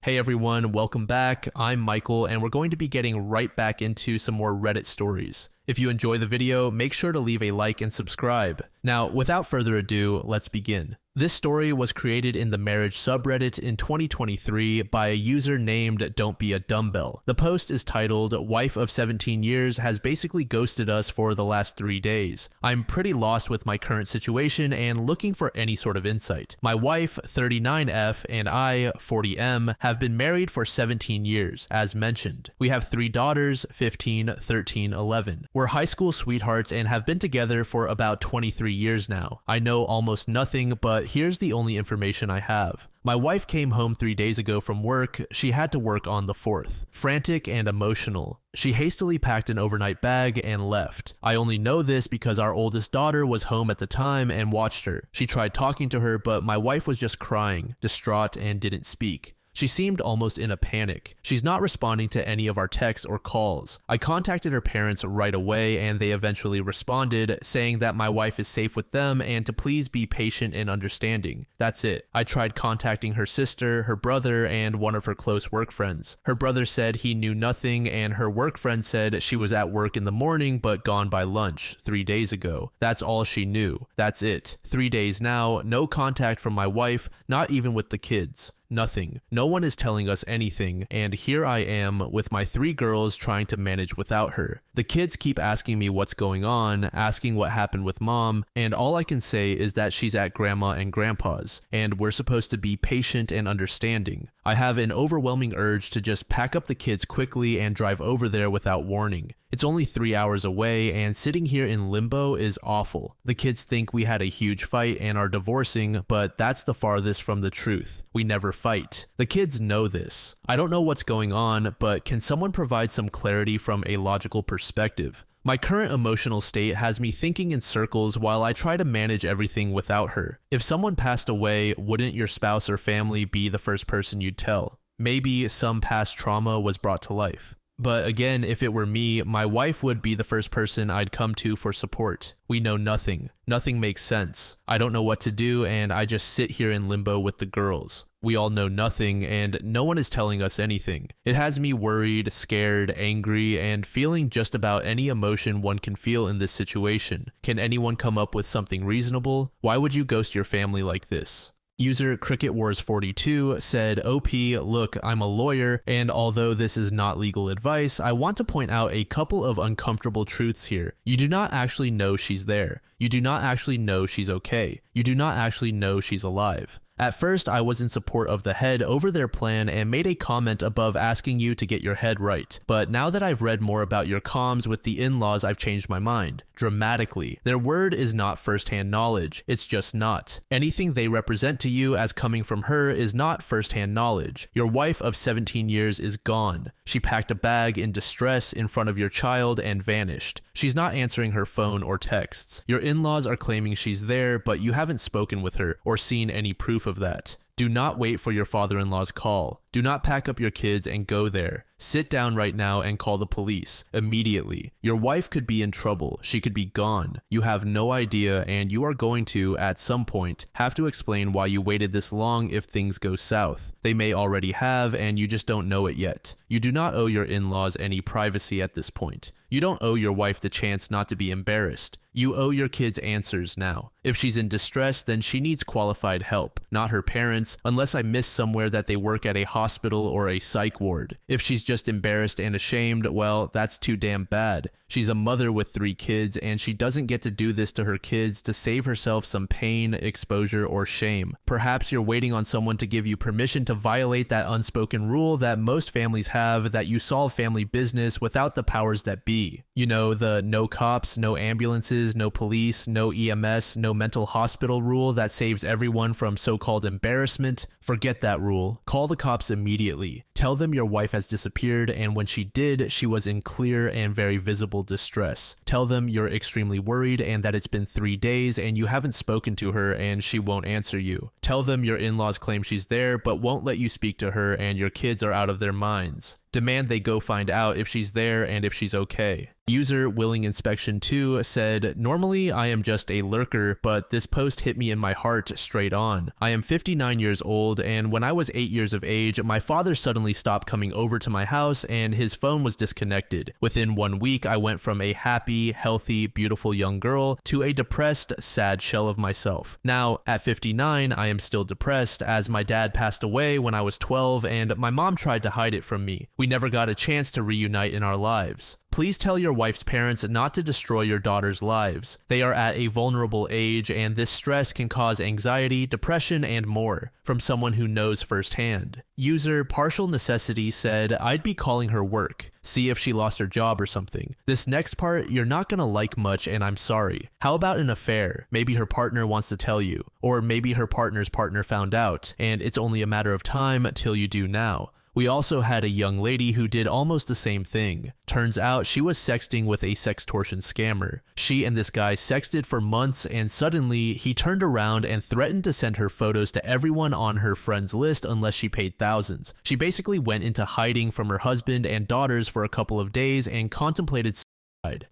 Hey everyone, welcome back. I'm Michael, and we're going to be getting right back into some more Reddit stories. If you enjoy the video, make sure to leave a like and subscribe. Now, without further ado, let's begin. This story was created in the marriage subreddit in 2023 by a user named Don't Be a Dumbbell. The post is titled, "Wife of 17 years has basically ghosted us for the last 3 days. I'm pretty lost with my current situation and looking for any sort of insight. My wife, 39F, and I, 40M, have been married for 17 years, as mentioned. We have 3 daughters, 15, 13, 11. We're high school sweethearts and have been together for about 23 years now. I know almost nothing, but here's the only information I have. My wife came home 3 days ago from work. She had to work on the 4th. Frantic and emotional. She hastily packed an overnight bag and left. I only know this because our oldest daughter was home at the time and watched her. She tried talking to her, but my wife was just crying, distraught, and didn't speak. She seemed almost in a panic. She's not responding to any of our texts or calls. I contacted her parents right away and they eventually responded, saying that my wife is safe with them and to please be patient and understanding. That's it. I tried contacting her sister, her brother, and one of her close work friends. Her brother said he knew nothing and her work friend said she was at work in the morning but gone by lunch 3 days ago. That's all she knew. That's it. 3 days now, no contact from my wife, not even with the kids. Nothing. No one is telling us anything, and here I am with my 3 girls trying to manage without her. The kids keep asking me what's going on, asking what happened with mom, and all I can say is that she's at grandma and grandpa's, and we're supposed to be patient and understanding. I have an overwhelming urge to just pack up the kids quickly and drive over there without warning. It's only 3 hours away, and sitting here in limbo is awful. The kids think we had a huge fight and are divorcing, but that's the farthest from the truth. We never fight. The kids know this. I don't know what's going on, but can someone provide some clarity from a logical perspective? My current emotional state has me thinking in circles while I try to manage everything without her. If someone passed away, wouldn't your spouse or family be the first person you'd tell? Maybe some past trauma was brought to life. But again, if it were me, my wife would be the first person I'd come to for support. We know nothing. Nothing makes sense. I don't know what to do, and I just sit here in limbo with the girls. We all know nothing, and no one is telling us anything. It has me worried, scared, angry, and feeling just about any emotion one can feel in this situation. Can anyone come up with something reasonable? Why would you ghost your family like this? User CricketWars42 said, OP, look, I'm a lawyer, and although this is not legal advice, I want to point out a couple of uncomfortable truths here. You do not actually know she's there. You do not actually know she's okay. You do not actually know she's alive. At first, I was in support of the head over their plan and made a comment above asking you to get your head right. But now that I've read more about your comms with the in-laws, I've changed my mind. Dramatically. Their word is not first-hand knowledge. It's just not. Anything they represent to you as coming from her is not first-hand knowledge. Your wife of 17 years is gone. She packed a bag in distress in front of your child and vanished. She's not answering her phone or texts. Your in-laws are claiming she's there, but you haven't spoken with her or seen any proof of that. Do not wait for your father-in-law's call. Do not pack up your kids and go there. Sit down right now and call the police immediately. Your wife could be in trouble. She could be gone. You have no idea, and you are going to, at some point, have to explain why you waited this long if things go south. They may already have, and you just don't know it yet. You do not owe your in-laws any privacy at this point. You don't owe your wife the chance not to be embarrassed. You owe your kids answers now. If she's in distress, then she needs qualified help, not her parents, unless I miss somewhere that they work at a hospital or a psych ward. If she's just embarrassed and ashamed, well, that's too damn bad. She's a mother with 3 kids, and she doesn't get to do this to her kids to save herself some pain, exposure, or shame. Perhaps you're waiting on someone to give you permission to violate that unspoken rule that most families have, that you solve family business without the powers that be. You know, the no cops, no ambulances, no police, no EMS, no mental hospital rule that saves everyone from so-called embarrassment. Forget that rule. Call the cops immediately. Tell them your wife has disappeared, and when she did, she was in clear and very visible distress. Tell them you're extremely worried and that it's been 3 days and you haven't spoken to her and she won't answer you. Tell them your in-laws claim she's there but won't let you speak to her and your kids are out of their minds. Demand they go find out if she's there and if she's okay. User Willing Inspection 2 said, normally I am just a lurker, but this post hit me in my heart straight on. I am 59 years old, and when I was 8 years of age, my father suddenly stopped coming over to my house and his phone was disconnected. Within 1 week, I went from a happy, healthy, beautiful young girl to a depressed, sad shell of myself. Now, at 59, I am still depressed as my dad passed away when I was 12 and my mom tried to hide it from me. We never got a chance to reunite in our lives. Please tell your wife's parents not to destroy your daughter's lives. They are at a vulnerable age and this stress can cause anxiety, depression, and more. From someone who knows firsthand. User Partial Necessity said, I'd be calling her work. See if she lost her job or something. This next part, you're not gonna like much and I'm sorry. How about an affair? Maybe her partner wants to tell you. Or maybe her partner's partner found out, and it's only a matter of time till you do now. We also had a young lady who did almost the same thing. Turns out she was sexting with a sextortion scammer. She and this guy sexted for months and suddenly he turned around and threatened to send her photos to everyone on her friends list unless she paid thousands. She basically went into hiding from her husband and daughters for a couple of days and contemplated suicide.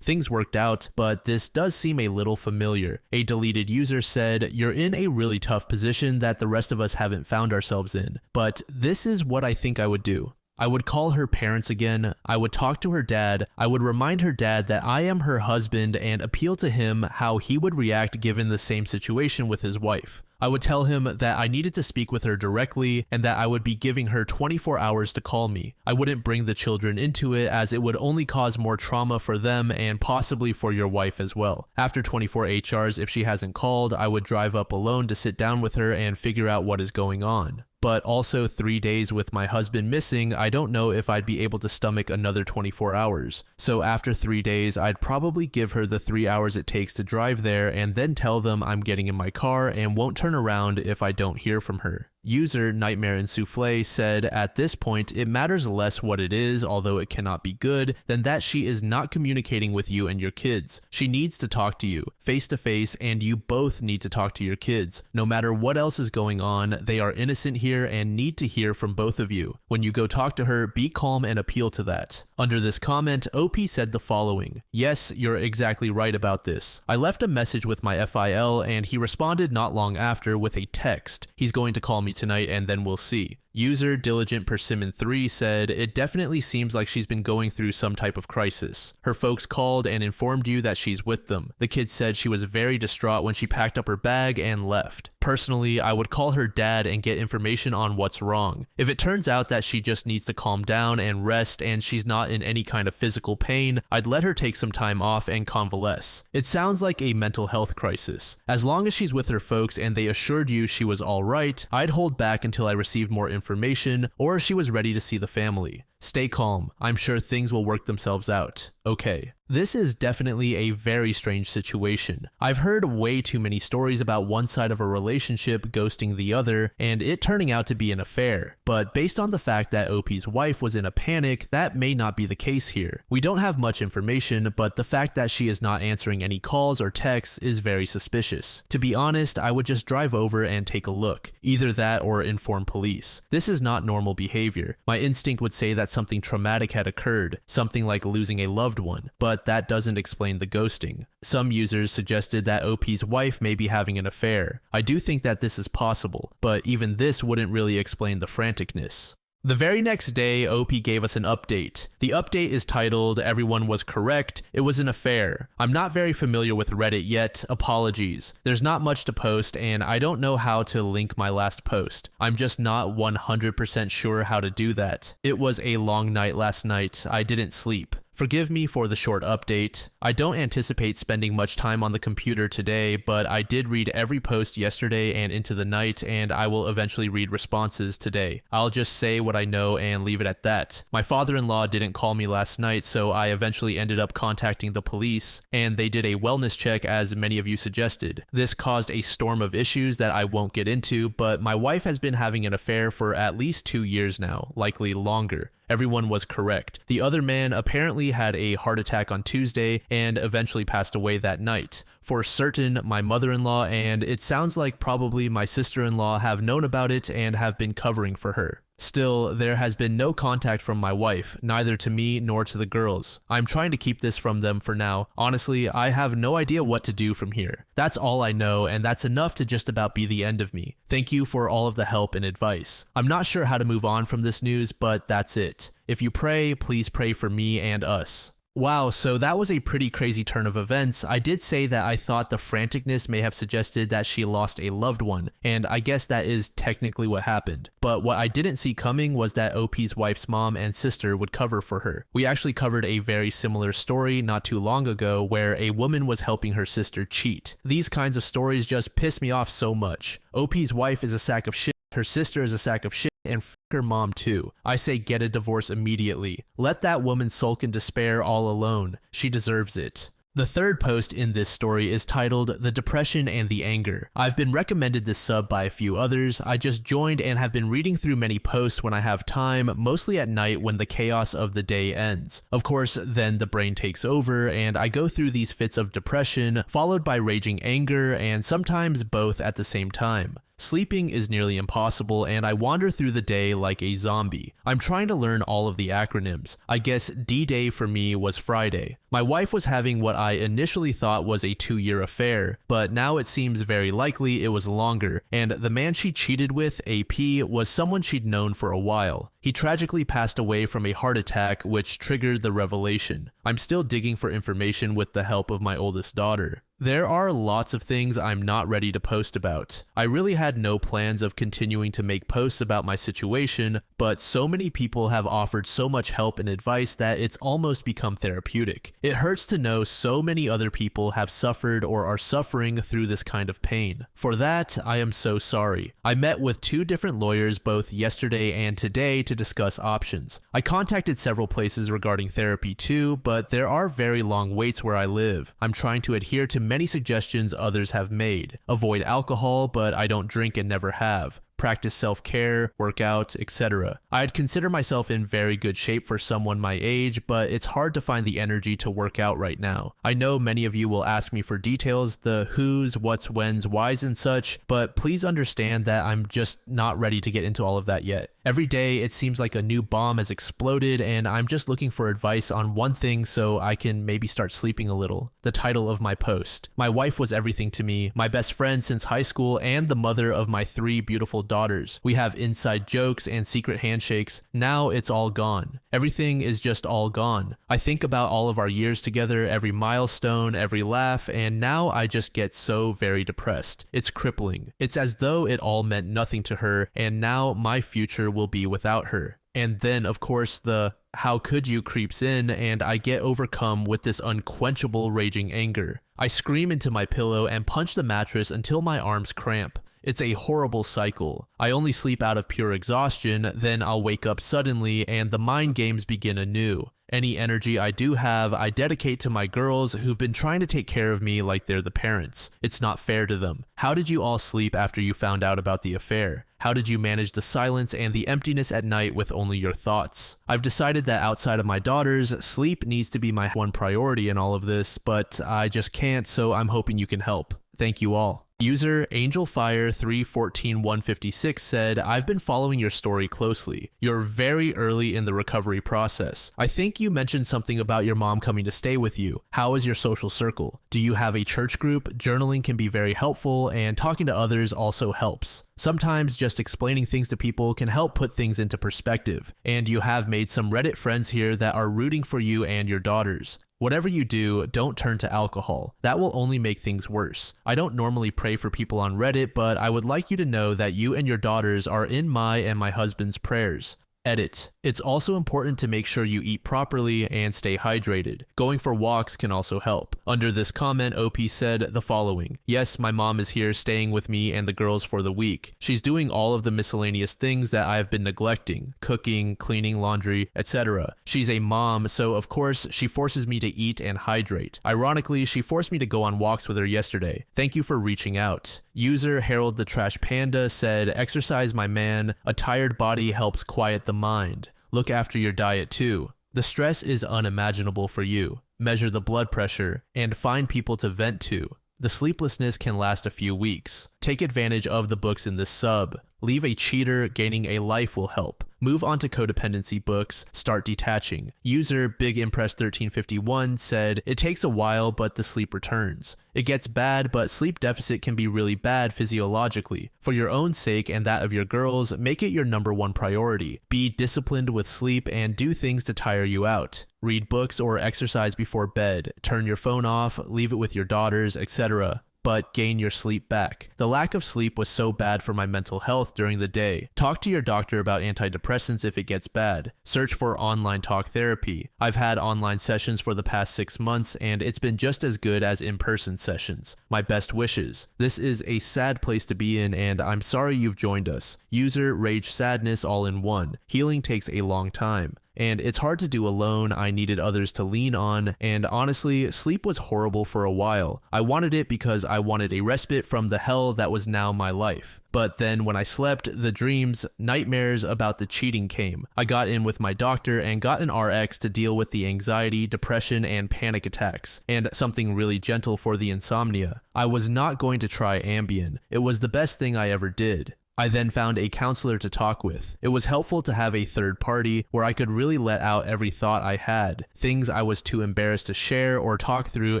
Things worked out, but this does seem a little familiar. A deleted user said, you're in a really tough position that the rest of us haven't found ourselves in, but this is what I think I would do. I would call her parents again, I would talk to her dad, I would remind her dad that I am her husband and appeal to him how he would react given the same situation with his wife. I would tell him that I needed to speak with her directly and that I would be giving her 24 hours to call me. I wouldn't bring the children into it as it would only cause more trauma for them and possibly for your wife as well. After 24 HRs, if she hasn't called, I would drive up alone to sit down with her and figure out what is going on. But also 3 days with my husband missing, I don't know if I'd be able to stomach another 24 hours. So after 3 days, I'd probably give her the 3 hours it takes to drive there and then tell them I'm getting in my car and won't turn around if I don't hear from her. User Nightmare and Souffle said, at this point, it matters less what it is, although it cannot be good, than that she is not communicating with you and your kids. She needs to talk to you, face to face, and you both need to talk to your kids. No matter what else is going on, they are innocent here and need to hear from both of you. When you go talk to her, be calm and appeal to that. Under this comment, OP said the following, yes, you're exactly right about this. I left a message with my FIL and he responded not long after with a text. He's going to call me tonight and then we'll see. User Diligent Persimmon 3 said, it definitely seems like she's been going through some type of crisis. Her folks called and informed you that she's with them. The kid said she was very distraught when she packed up her bag and left. Personally, I would call her dad and get information on what's wrong. If it turns out that she just needs to calm down and rest and she's not in any kind of physical pain, I'd let her take some time off and convalesce. It sounds like a mental health crisis. As long as she's with her folks and they assured you she was alright, I'd hold back until I received more information or she was ready to see the family. Stay calm. I'm sure things will work themselves out. Okay. This is definitely a very strange situation. I've heard way too many stories about one side of a relationship ghosting the other and it turning out to be an affair. But based on the fact that OP's wife was in a panic, that may not be the case here. We don't have much information, but the fact that she is not answering any calls or texts is very suspicious. To be honest, I would just drive over and take a look. Either that or inform police. This is not normal behavior. My instinct would say that something traumatic had occurred, something like losing a loved one, but that doesn't explain the ghosting. Some users suggested that OP's wife may be having an affair. I do think that this is possible, but even this wouldn't really explain the franticness. The very next day, OP gave us an update. The update is titled, Everyone Was Correct, It Was an Affair. I'm not very familiar with Reddit yet, apologies. There's not much to post and I don't know how to link my last post. I'm just not 100% sure how to do that. It was a long night last night, I didn't sleep. Forgive me for the short update. I don't anticipate spending much time on the computer today, but I did read every post yesterday and into the night, and I will eventually read responses today. I'll just say what I know and leave it at that. My father-in-law didn't call me last night, so I eventually ended up contacting the police, and they did a wellness check as many of you suggested. This caused a storm of issues that I won't get into, but my wife has been having an affair for at least 2 years now, likely longer. Everyone was correct. The other man apparently had a heart attack on Tuesday and eventually passed away that night. For certain, my mother-in-law and it sounds like probably my sister-in-law have known about it and have been covering for her. Still, there has been no contact from my wife, neither to me nor to the girls. I'm trying to keep this from them for now. Honestly, I have no idea what to do from here. That's all I know, and that's enough to just about be the end of me. Thank you for all of the help and advice. I'm not sure how to move on from this news, but that's it. If you pray, please pray for me and us. Wow, so that was a pretty crazy turn of events. I did say that I thought the franticness may have suggested that she lost a loved one, and I guess that is technically what happened. But what I didn't see coming was that OP's wife's mom and sister would cover for her. We actually covered a very similar story not too long ago where a woman was helping her sister cheat. These kinds of stories just piss me off so much. OP's wife is a sack of shit, her sister is a sack of shit, and f her mom too. I say get a divorce immediately. Let that woman sulk in despair all alone. She deserves it. The third post in this story is titled The Depression and the Anger. I've been recommended this sub by a few others. I just joined and have been reading through many posts when I have time, mostly at night when the chaos of the day ends. Of course, then the brain takes over and I go through these fits of depression, followed by raging anger, and sometimes both at the same time. Sleeping is nearly impossible and I wander through the day like a zombie. I'm trying to learn all of the acronyms. I guess D-Day for me was Friday. My wife was having what I initially thought was a 2-year affair, but now it seems very likely it was longer, and the man she cheated with, AP, was someone she'd known for a while. He tragically passed away from a heart attack, which triggered the revelation. I'm still digging for information with the help of my oldest daughter. There are lots of things I'm not ready to post about. I really had no plans of continuing to make posts about my situation, but so many people have offered so much help and advice that it's almost become therapeutic. It hurts to know so many other people have suffered or are suffering through this kind of pain. For that, I am so sorry. I met with 2 different lawyers both yesterday and today to discuss options. I contacted several places regarding therapy too, but there are very long waits where I live. I'm trying to adhere to many suggestions others have made. Avoid alcohol, but I don't drink and never have. Practice self-care, work out, etc. I'd consider myself in very good shape for someone my age, but it's hard to find the energy to work out right now. I know many of you will ask me for details, the who's, what's, when's, why's and such, but please understand that I'm just not ready to get into all of that yet. Every day it seems like a new bomb has exploded and I'm just looking for advice on one thing so I can maybe start sleeping a little. The title of my post. My wife was everything to me, my best friend since high school and the mother of my 3 beautiful daughters. We have inside jokes and secret handshakes. Now it's all gone. Everything is just all gone. I think about all of our years together, every milestone, every laugh, and now I just get so very depressed. It's crippling. It's as though it all meant nothing to her, and now my future will be without her. And then, of course, the how could you creeps in, and I get overcome with this unquenchable raging anger. I scream into my pillow and punch the mattress until my arms cramp. It's a horrible cycle. I only sleep out of pure exhaustion, then I'll wake up suddenly and the mind games begin anew. Any energy I do have, I dedicate to my girls who've been trying to take care of me like they're the parents. It's not fair to them. How did you all sleep after you found out about the affair? How did you manage the silence and the emptiness at night with only your thoughts? I've decided that outside of my daughters, sleep needs to be my one priority in all of this, but I just can't, so I'm hoping you can help. Thank you all. User AngelFire314156 said, I've been following your story closely. You're very early in the recovery process. I think you mentioned something about your mom coming to stay with you. How is your social circle? Do you have a church group? Journaling can be very helpful, and talking to others also helps. Sometimes just explaining things to people can help put things into perspective, and you have made some Reddit friends here that are rooting for you and your daughters. Whatever you do, don't turn to alcohol. That will only make things worse. I don't normally pray for people on Reddit, but I would like you to know that you and your daughters are in my and my husband's prayers. Edit. It's also important to make sure you eat properly and stay hydrated. Going for walks can also help. Under this comment, OP said the following. Yes, my mom is here staying with me and the girls for the week. She's doing all of the miscellaneous things that I have been neglecting. Cooking, cleaning laundry, etc. She's a mom, so of course she forces me to eat and hydrate. Ironically, she forced me to go on walks with her yesterday. Thank you for reaching out. User Harold the Trash Panda said, exercise my man. A tired body helps quiet the mind. Look after your diet too. The stress is unimaginable for you. Measure the blood pressure and find people to vent to. The sleeplessness can last a few weeks. Take advantage of the books in this sub. Leave a cheater, gaining a life will help. Move on to codependency books, start detaching. User Big Impress 1351 said, it takes a while, but the sleep returns. It gets bad, but sleep deficit can be really bad physiologically. For your own sake and that of your girls, make it your #1 priority. Be disciplined with sleep and do things to tire you out. Read books or exercise before bed. Turn your phone off, leave it with your daughters, etc. But gain your sleep back. The lack of sleep was so bad for my mental health during the day. Talk to your doctor about antidepressants if it gets bad. Search for online talk therapy. I've had online sessions for the past 6 months and it's been just as good as in-person sessions. My best wishes. This is a sad place to be in and I'm sorry you've joined us. User Rage Sadness all in one. Healing takes a long time. And it's hard to do alone. I needed others to lean on, and honestly, sleep was horrible for a while. I wanted it because I wanted a respite from the hell that was now my life. But then when I slept, the dreams, nightmares about the cheating came. I got in with my doctor and got an RX to deal with the anxiety, depression, and panic attacks, and something really gentle for the insomnia. I was not going to try Ambien. It was the best thing I ever did. I then found a counselor to talk with. It was helpful to have a third party where I could really let out every thought I had, things I was too embarrassed to share or talk through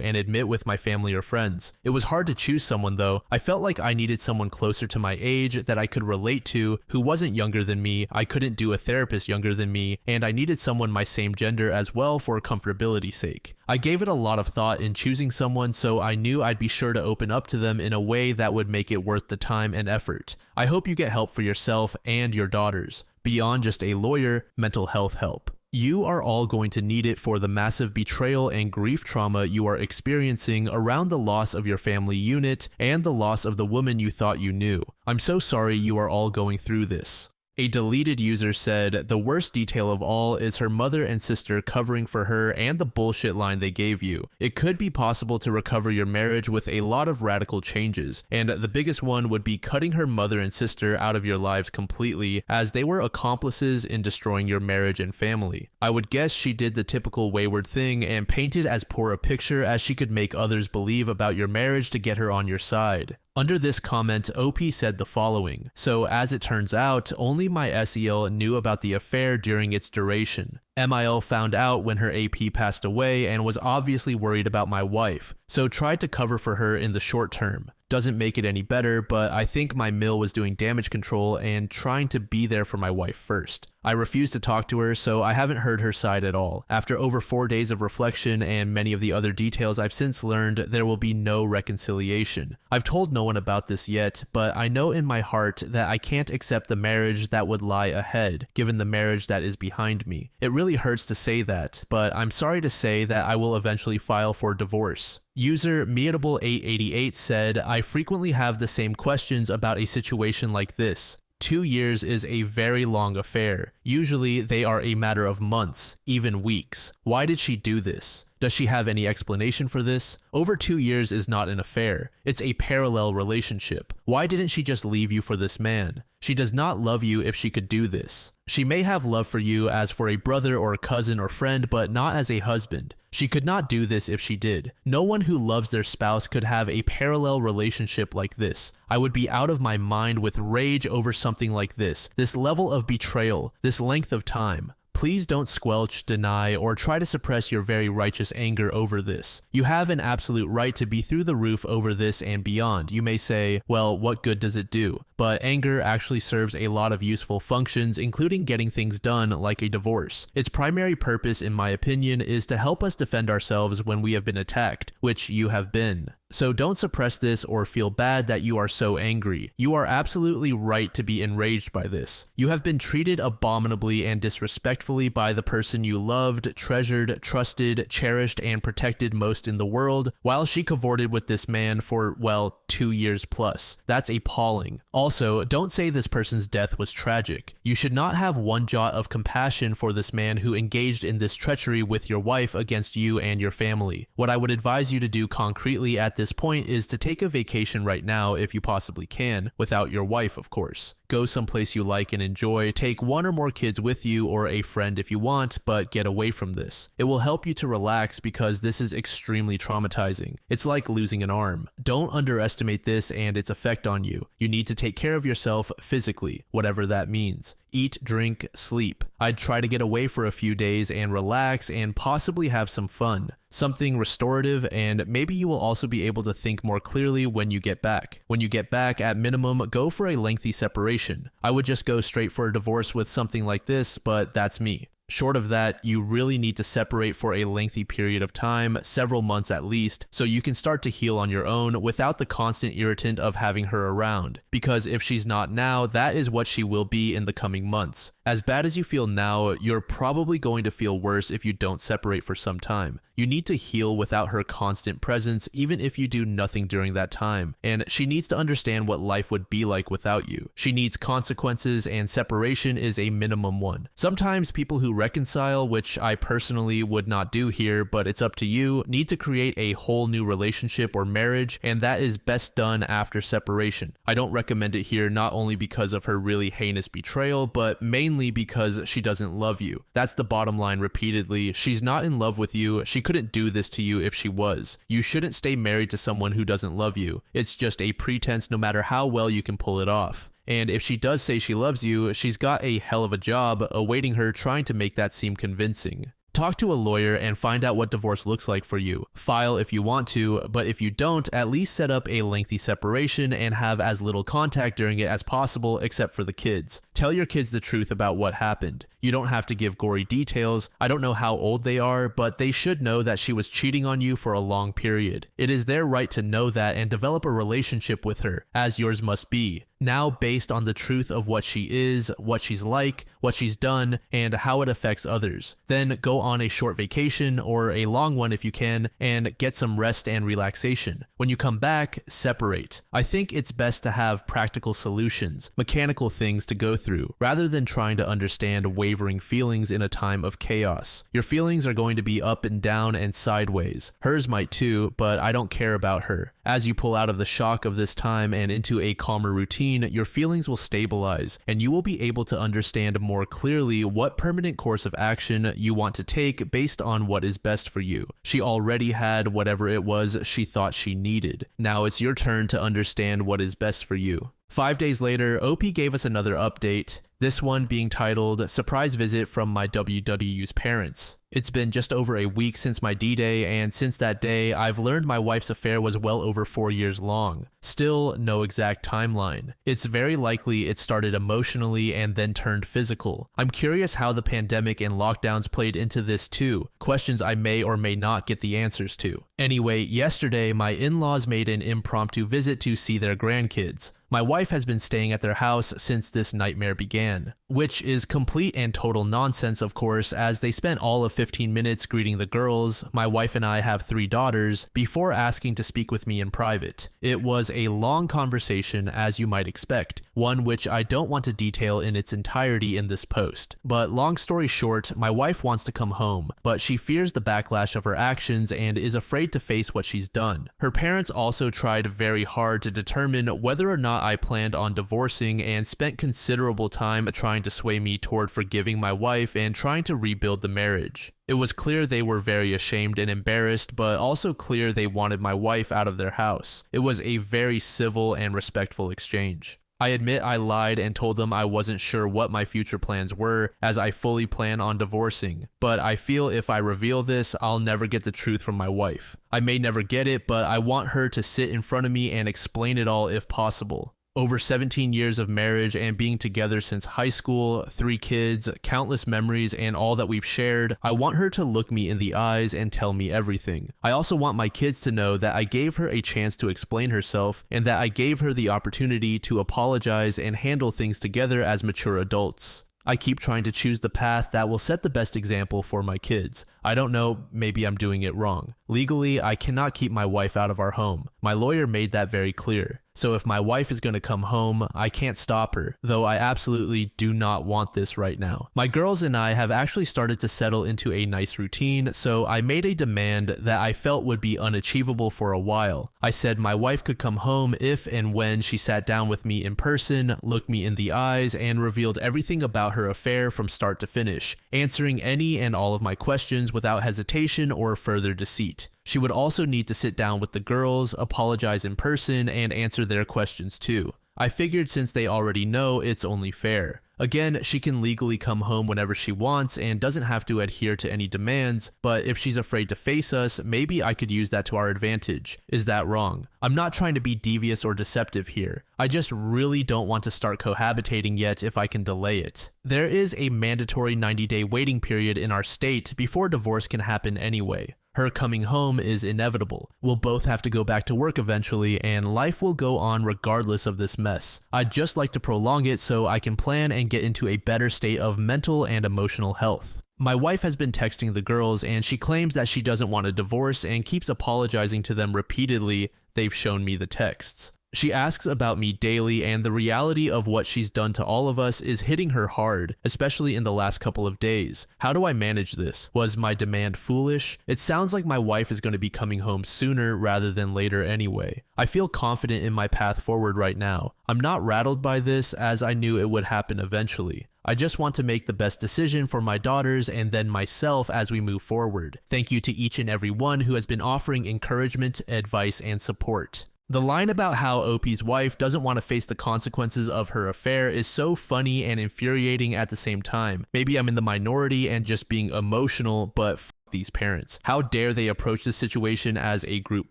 and admit with my family or friends. It was hard to choose someone though. I felt like I needed someone closer to my age that I could relate to, who wasn't younger than me, I couldn't do a therapist younger than me, and I needed someone my same gender as well for comfortability's sake. I gave it a lot of thought in choosing someone, so I knew I'd be sure to open up to them in a way that would make it worth the time and effort. I hope you get help for yourself and your daughters. Beyond just a lawyer, mental health help. You are all going to need it for the massive betrayal and grief trauma you are experiencing around the loss of your family unit and the loss of the woman you thought you knew. I'm so sorry you are all going through this. A deleted user said, the worst detail of all is her mother and sister covering for her and the bullshit line they gave you. It could be possible to recover your marriage with a lot of radical changes, and the biggest one would be cutting her mother and sister out of your lives completely, as they were accomplices in destroying your marriage and family. I would guess she did the typical wayward thing and painted as poor a picture as she could make others believe about your marriage to get her on your side. Under this comment, OP said the following, so as it turns out, only my SEL knew about the affair during its duration. MIL found out when her AP passed away and was obviously worried about my wife, so tried to cover for her in the short term. Doesn't make it any better, but I think my mill was doing damage control and trying to be there for my wife first. I refused to talk to her, so I haven't heard her side at all. After over 4 days of reflection and many of the other details I've since learned, there will be no reconciliation. I've told no one about this yet, but I know in my heart that I can't accept the marriage that would lie ahead, given the marriage that is behind me. It really hurts to say that, but I'm sorry to say that I will eventually file for divorce. User Meatable888 said, I frequently have the same questions about a situation like this. 2 years is a very long affair. Usually they are a matter of months, even weeks. Why did she do this? Does she have any explanation for this? Over 2 years is not an affair. It's a parallel relationship. Why didn't she just leave you for this man? She does not love you if she could do this. She may have love for you as for a brother or a cousin or friend, but not as a husband. She could not do this if she did. No one who loves their spouse could have a parallel relationship like this. I would be out of my mind with rage over something like this level of betrayal, this length of time. Please don't squelch, deny, or try to suppress your very righteous anger over this. You have an absolute right to be through the roof over this and beyond. You may say, well, what good does it do? But anger actually serves a lot of useful functions, including getting things done like a divorce. Its primary purpose, in my opinion, is to help us defend ourselves when we have been attacked, which you have been. So don't suppress this or feel bad that you are so angry. You are absolutely right to be enraged by this. You have been treated abominably and disrespectfully by the person you loved, treasured, trusted, cherished, and protected most in the world, while she cavorted with this man for, well, 2 years plus. That's appalling. Also, don't say this person's death was tragic. You should not have one jot of compassion for this man who engaged in this treachery with your wife against you and your family. What I would advise you to do concretely at this point is to take a vacation right now if you possibly can, without your wife, of course. Go someplace you like and enjoy, take one or more kids with you or a friend if you want, but get away from this. It will help you to relax because this is extremely traumatizing. It's like losing an arm. Don't underestimate this and its effect on you. You need to take care of yourself physically, whatever that means. Eat, drink, sleep. I'd try to get away for a few days and relax and possibly have some fun. Something restorative, and maybe you will also be able to think more clearly when you get back. When you get back, at minimum, go for a lengthy separation. I would just go straight for a divorce with something like this, but that's me. Short of that, you really need to separate for a lengthy period of time, several months at least, so you can start to heal on your own without the constant irritant of having her around. Because if she's not now, that is what she will be in the coming months. As bad as you feel now, you're probably going to feel worse if you don't separate for some time. You need to heal without her constant presence, even if you do nothing during that time. And she needs to understand what life would be like without you. She needs consequences, and separation is a minimum one. Sometimes people who reconcile, which I personally would not do here, but it's up to you, need to create a whole new relationship or marriage, and that is best done after separation. I don't recommend it here not only because of her really heinous betrayal, but mainly because she doesn't love you. That's the bottom line repeatedly. She's not in love with you. She couldn't do this to you if she was. You shouldn't stay married to someone who doesn't love you. It's just a pretense no matter how well you can pull it off. And if she does say she loves you, she's got a hell of a job awaiting her trying to make that seem convincing. Talk to a lawyer and find out what divorce looks like for you. File if you want to, but if you don't, at least set up a lengthy separation and have as little contact during it as possible except for the kids. Tell your kids the truth about what happened. You don't have to give gory details. I don't know how old they are, but they should know that she was cheating on you for a long period. It is their right to know that and develop a relationship with her, as yours must be. Now based on the truth of what she is, what she's like, what she's done, and how it affects others. Then go on a short vacation, or a long one if you can, and get some rest and relaxation. When you come back, separate. I think it's best to have practical solutions, mechanical things to go through, rather than trying to understand wavering feelings in a time of chaos. Your feelings are going to be up and down and sideways. Hers might too, but I don't care about her. As you pull out of the shock of this time and into a calmer routine, your feelings will stabilize, and you will be able to understand more clearly what permanent course of action you want to take based on what is best for you. She already had whatever it was she thought she needed. Now it's your turn to understand what is best for you. 5 days later, OP gave us another update, this one being titled, Surprise Visit from My WW's Parents. It's been just over a week since my D-Day, and since that day, I've learned my wife's affair was well over 4 years long. Still, no exact timeline. It's very likely it started emotionally and then turned physical. I'm curious how the pandemic and lockdowns played into this too, questions I may or may not get the answers to. Anyway, yesterday, my in-laws made an impromptu visit to see their grandkids. My wife has been staying at their house since this nightmare began, which is complete and total nonsense, of course, as they spent all of 15 minutes greeting the girls. My wife and I have 3 daughters before asking to speak with me in private. It was a long conversation, as you might expect, one which I don't want to detail in its entirety in this post. But long story short, my wife wants to come home, but she fears the backlash of her actions and is afraid to face what she's done. Her parents also tried very hard to determine whether or not I planned on divorcing and spent considerable time trying to sway me toward forgiving my wife and trying to rebuild the marriage. It was clear they were very ashamed and embarrassed, but also clear they wanted my wife out of their house. It was a very civil and respectful exchange. I admit I lied and told them I wasn't sure what my future plans were, as I fully plan on divorcing. But I feel if I reveal this, I'll never get the truth from my wife. I may never get it, but I want her to sit in front of me and explain it all if possible. Over 17 years of marriage and being together since high school, 3 kids, countless memories, and all that we've shared, I want her to look me in the eyes and tell me everything. I also want my kids to know that I gave her a chance to explain herself and that I gave her the opportunity to apologize and handle things together as mature adults. I keep trying to choose the path that will set the best example for my kids. I don't know, maybe I'm doing it wrong. Legally, I cannot keep my wife out of our home. My lawyer made that very clear. So if my wife is going to come home, I can't stop her, though I absolutely do not want this right now. My girls and I have actually started to settle into a nice routine, so I made a demand that I felt would be unachievable for a while. I said my wife could come home if and when she sat down with me in person, looked me in the eyes, and revealed everything about her affair from start to finish, answering any and all of my questions without hesitation or further deceit. She would also need to sit down with the girls, apologize in person, and answer their questions too. I figured since they already know, it's only fair. Again, she can legally come home whenever she wants and doesn't have to adhere to any demands, but if she's afraid to face us, maybe I could use that to our advantage. Is that wrong? I'm not trying to be devious or deceptive here. I just really don't want to start cohabitating yet if I can delay it. There is a mandatory 90-day waiting period in our state before divorce can happen anyway. Her coming home is inevitable. We'll both have to go back to work eventually, and life will go on regardless of this mess. I'd just like to prolong it so I can plan and get into a better state of mental and emotional health. My wife has been texting the girls, and she claims that she doesn't want a divorce and keeps apologizing to them repeatedly. They've shown me the texts. She asks about me daily, and the reality of what she's done to all of us is hitting her hard, especially in the last couple of days. How do I manage this? Was my demand foolish? It sounds like my wife is going to be coming home sooner rather than later anyway. I feel confident in my path forward right now. I'm not rattled by this, as I knew it would happen eventually. I just want to make the best decision for my daughters and then myself as we move forward. Thank you to each and every one who has been offering encouragement, advice, and support. The line about how OP's wife doesn't want to face the consequences of her affair is so funny and infuriating at the same time. Maybe I'm in the minority and just being emotional, but f these parents. How dare they approach this situation as a group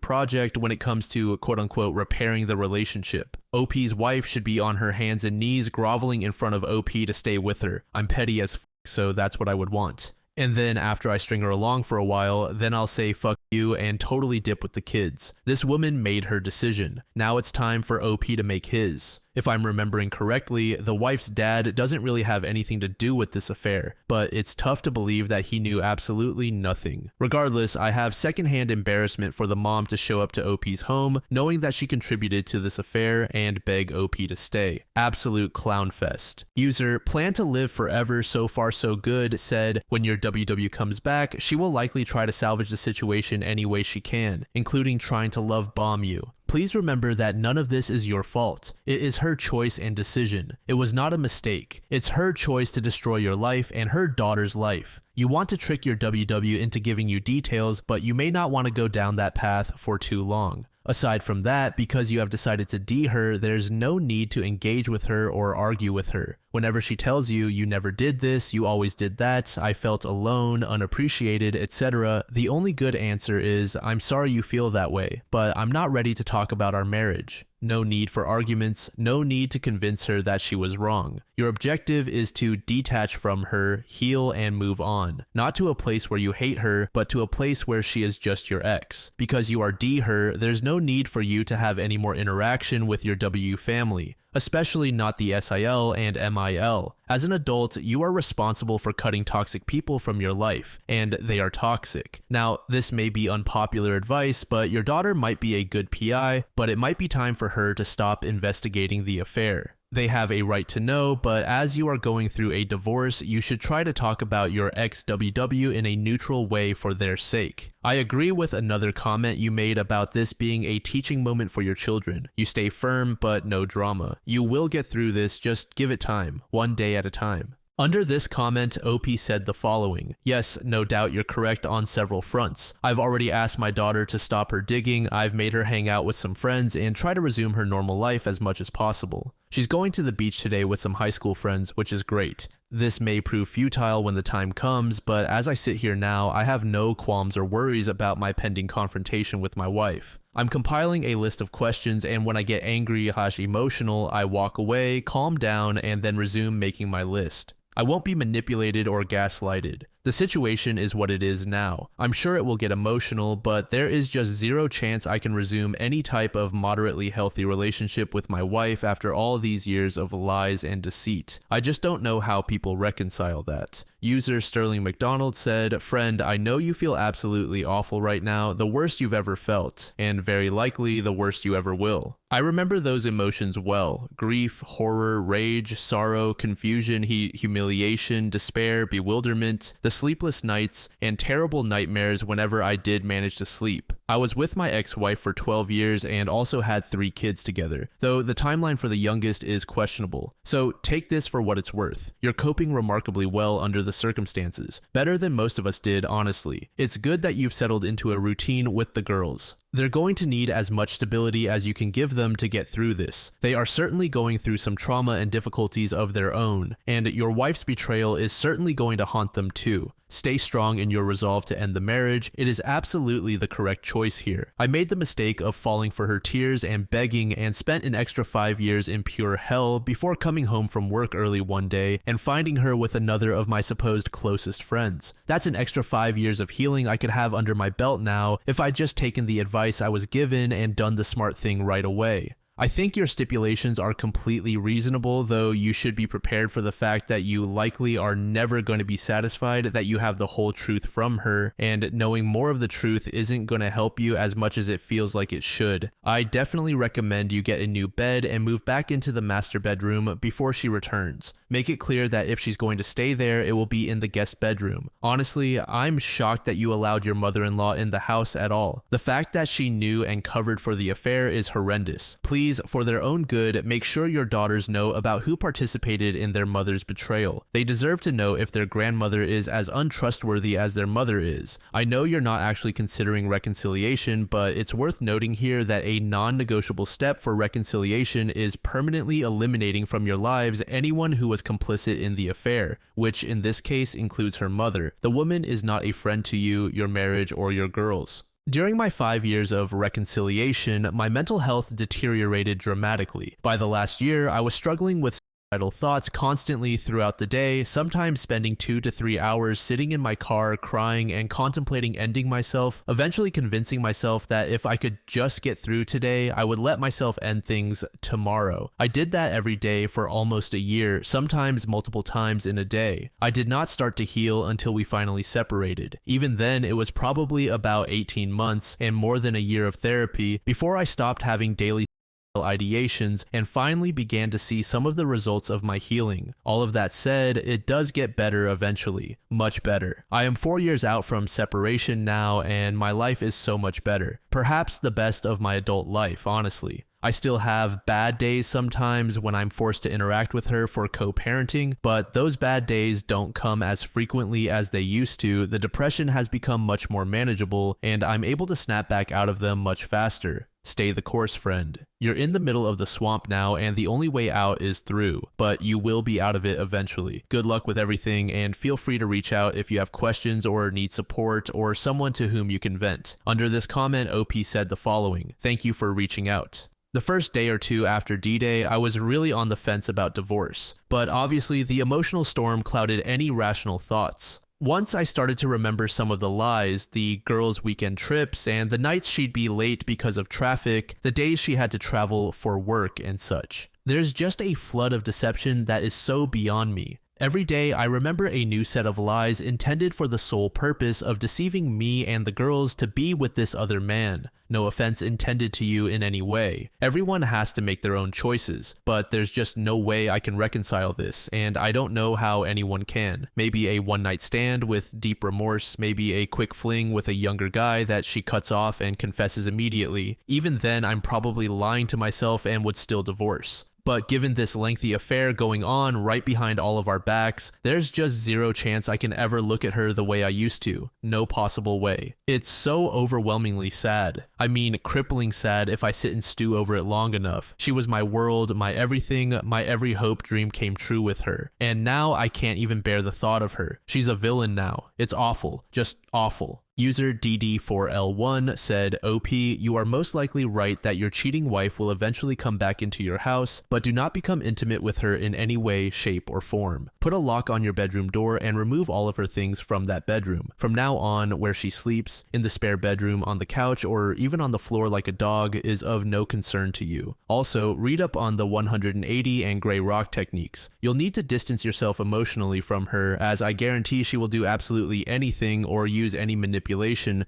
project when it comes to quote-unquote repairing the relationship. OP's wife should be on her hands and knees groveling in front of OP to stay with her. I'm petty as f, so that's what I would want. And then after I string her along for a while, then I'll say fuck you and totally dip with the kids. This woman made her decision. Now it's time for OP to make his. If I'm remembering correctly, the wife's dad doesn't really have anything to do with this affair, but it's tough to believe that he knew absolutely nothing. Regardless, I have secondhand embarrassment for the mom to show up to OP's home, knowing that she contributed to this affair, and beg OP to stay. Absolute clown fest. User, plan to live forever, so far so good, said, when your WW comes back, she will likely try to salvage the situation any way she can, including trying to love bomb you. Please remember that none of this is your fault. It is her choice and decision. It was not a mistake. It's her choice to destroy your life and her daughter's life. You want to trick your WW into giving you details, but you may not want to go down that path for too long. Aside from that, because you have decided to D her, there's no need to engage with her or argue with her. Whenever she tells you, you never did this, you always did that, I felt alone, unappreciated, etc., the only good answer is, I'm sorry you feel that way, but I'm not ready to talk about our marriage. No need for arguments, no need to convince her that she was wrong. Your objective is to detach from her, heal, and move on. Not to a place where you hate her, but to a place where she is just your ex. Because you are D her, there's no need for you to have any more interaction with your W family. Especially not the SIL and MIL. As an adult, you are responsible for cutting toxic people from your life, and they are toxic. Now, this may be unpopular advice, but your daughter might be a good PI, but it might be time for her to stop investigating the affair. They have a right to know, but as you are going through a divorce, you should try to talk about your ex-WW in a neutral way for their sake. I agree with another comment you made about this being a teaching moment for your children. You stay firm, but no drama. You will get through this, just give it time, one day at a time. Under this comment, OP said the following. Yes, no doubt you're correct on several fronts. I've already asked my daughter to stop her digging, I've made her hang out with some friends and try to resume her normal life as much as possible. She's going to the beach today with some high school friends, which is great. This may prove futile when the time comes, but as I sit here now, I have no qualms or worries about my pending confrontation with my wife. I'm compiling a list of questions, and when I get angry/emotional, I walk away, calm down, and then resume making my list. I won't be manipulated or gaslighted. The situation is what it is now. I'm sure it will get emotional, but there is just zero chance I can resume any type of moderately healthy relationship with my wife after all these years of lies and deceit. I just don't know how people reconcile that. User Sterling McDonald said, "Friend, I know you feel absolutely awful right now, the worst you've ever felt, and very likely the worst you ever will. I remember those emotions well: grief, horror, rage, sorrow, confusion, humiliation, despair, bewilderment, the sleepless nights, and terrible nightmares whenever I did manage to sleep. I was with my ex-wife for 12 years and also had 3 kids together, though the timeline for the youngest is questionable. So take this for what it's worth. You're coping remarkably well under the circumstances. Better than most of us did, honestly. It's good that you've settled into a routine with the girls. They're going to need as much stability as you can give them to get through this. They are certainly going through some trauma and difficulties of their own, and your wife's betrayal is certainly going to haunt them too. Stay strong in your resolve to end the marriage. It is absolutely the correct choice here. I made the mistake of falling for her tears and begging and spent an extra 5 years in pure hell before coming home from work early one day and finding her with another of my supposed closest friends. That's an extra 5 years of healing I could have under my belt now if I'd just taken the advice I was given and done the smart thing right away. I think your stipulations are completely reasonable, though you should be prepared for the fact that you likely are never going to be satisfied that you have the whole truth from her, and knowing more of the truth isn't going to help you as much as it feels like it should. I definitely recommend you get a new bed and move back into the master bedroom before she returns. Make it clear that if she's going to stay there, it will be in the guest bedroom. Honestly, I'm shocked that you allowed your mother-in-law in the house at all. The fact that she knew and covered for the affair is horrendous. Please, for their own good, make sure your daughters know about who participated in their mother's betrayal. They deserve to know if their grandmother is as untrustworthy as their mother is. I know you're not actually considering reconciliation, but it's worth noting here that a non-negotiable step for reconciliation is permanently eliminating from your lives anyone who was complicit in the affair, which in this case includes her mother. The woman is not a friend to you, your marriage, or your girls. During my 5 years of reconciliation, my mental health deteriorated dramatically. By the last year, I was struggling with suicidal thoughts constantly throughout the day, sometimes spending 2 to 3 hours sitting in my car crying and contemplating ending myself, eventually convincing myself that if I could just get through today, I would let myself end things tomorrow. I did that every day for almost a year, sometimes multiple times in a day. I did not start to heal until we finally separated. Even then, it was probably about 18 months and more than a year of therapy before I stopped having daily ideations and finally began to see some of the results of my healing. All of that said, it does get better eventually, much better. I am 4 years out from separation now, and my life is so much better. Perhaps the best of my adult life, honestly. I still have bad days sometimes when I'm forced to interact with her for co-parenting, but those bad days don't come as frequently as they used to. The depression has become much more manageable, and I'm able to snap back out of them much faster. Stay the course, friend. You're in the middle of the swamp now, and the only way out is through, but you will be out of it eventually. Good luck with everything, and feel free to reach out if you have questions or need support or someone to whom you can vent. Under this comment, OP said the following: "Thank you for reaching out. The first day or two after D-Day, I was really on the fence about divorce, but obviously the emotional storm clouded any rational thoughts. Once I started to remember some of the lies, the girls' weekend trips, and the nights she'd be late because of traffic, the days she had to travel for work and such. There's just a flood of deception that is so beyond me. Every day, I remember a new set of lies intended for the sole purpose of deceiving me and the girls to be with this other man. No offense intended to you in any way. Everyone has to make their own choices, but there's just no way I can reconcile this, and I don't know how anyone can. Maybe a one-night stand with deep remorse, maybe a quick fling with a younger guy that she cuts off and confesses immediately. Even then, I'm probably lying to myself and would still divorce. But given this lengthy affair going on right behind all of our backs, there's just zero chance I can ever look at her the way I used to. No possible way. It's so overwhelmingly sad. I mean, crippling sad if I sit and stew over it long enough. She was my world, my everything, my every hope dream came true with her. And now I can't even bear the thought of her. She's a villain now. It's awful. Just awful. User DD4L1 said, OP, you are most likely right that your cheating wife will eventually come back into your house, but do not become intimate with her in any way, shape, or form. Put a lock on your bedroom door and remove all of her things from that bedroom. From now on, where she sleeps, in the spare bedroom, on the couch, or even on the floor like a dog is of no concern to you. Also, read up on the 180 and gray rock techniques. You'll need to distance yourself emotionally from her, as I guarantee she will do absolutely anything or use any manipulation,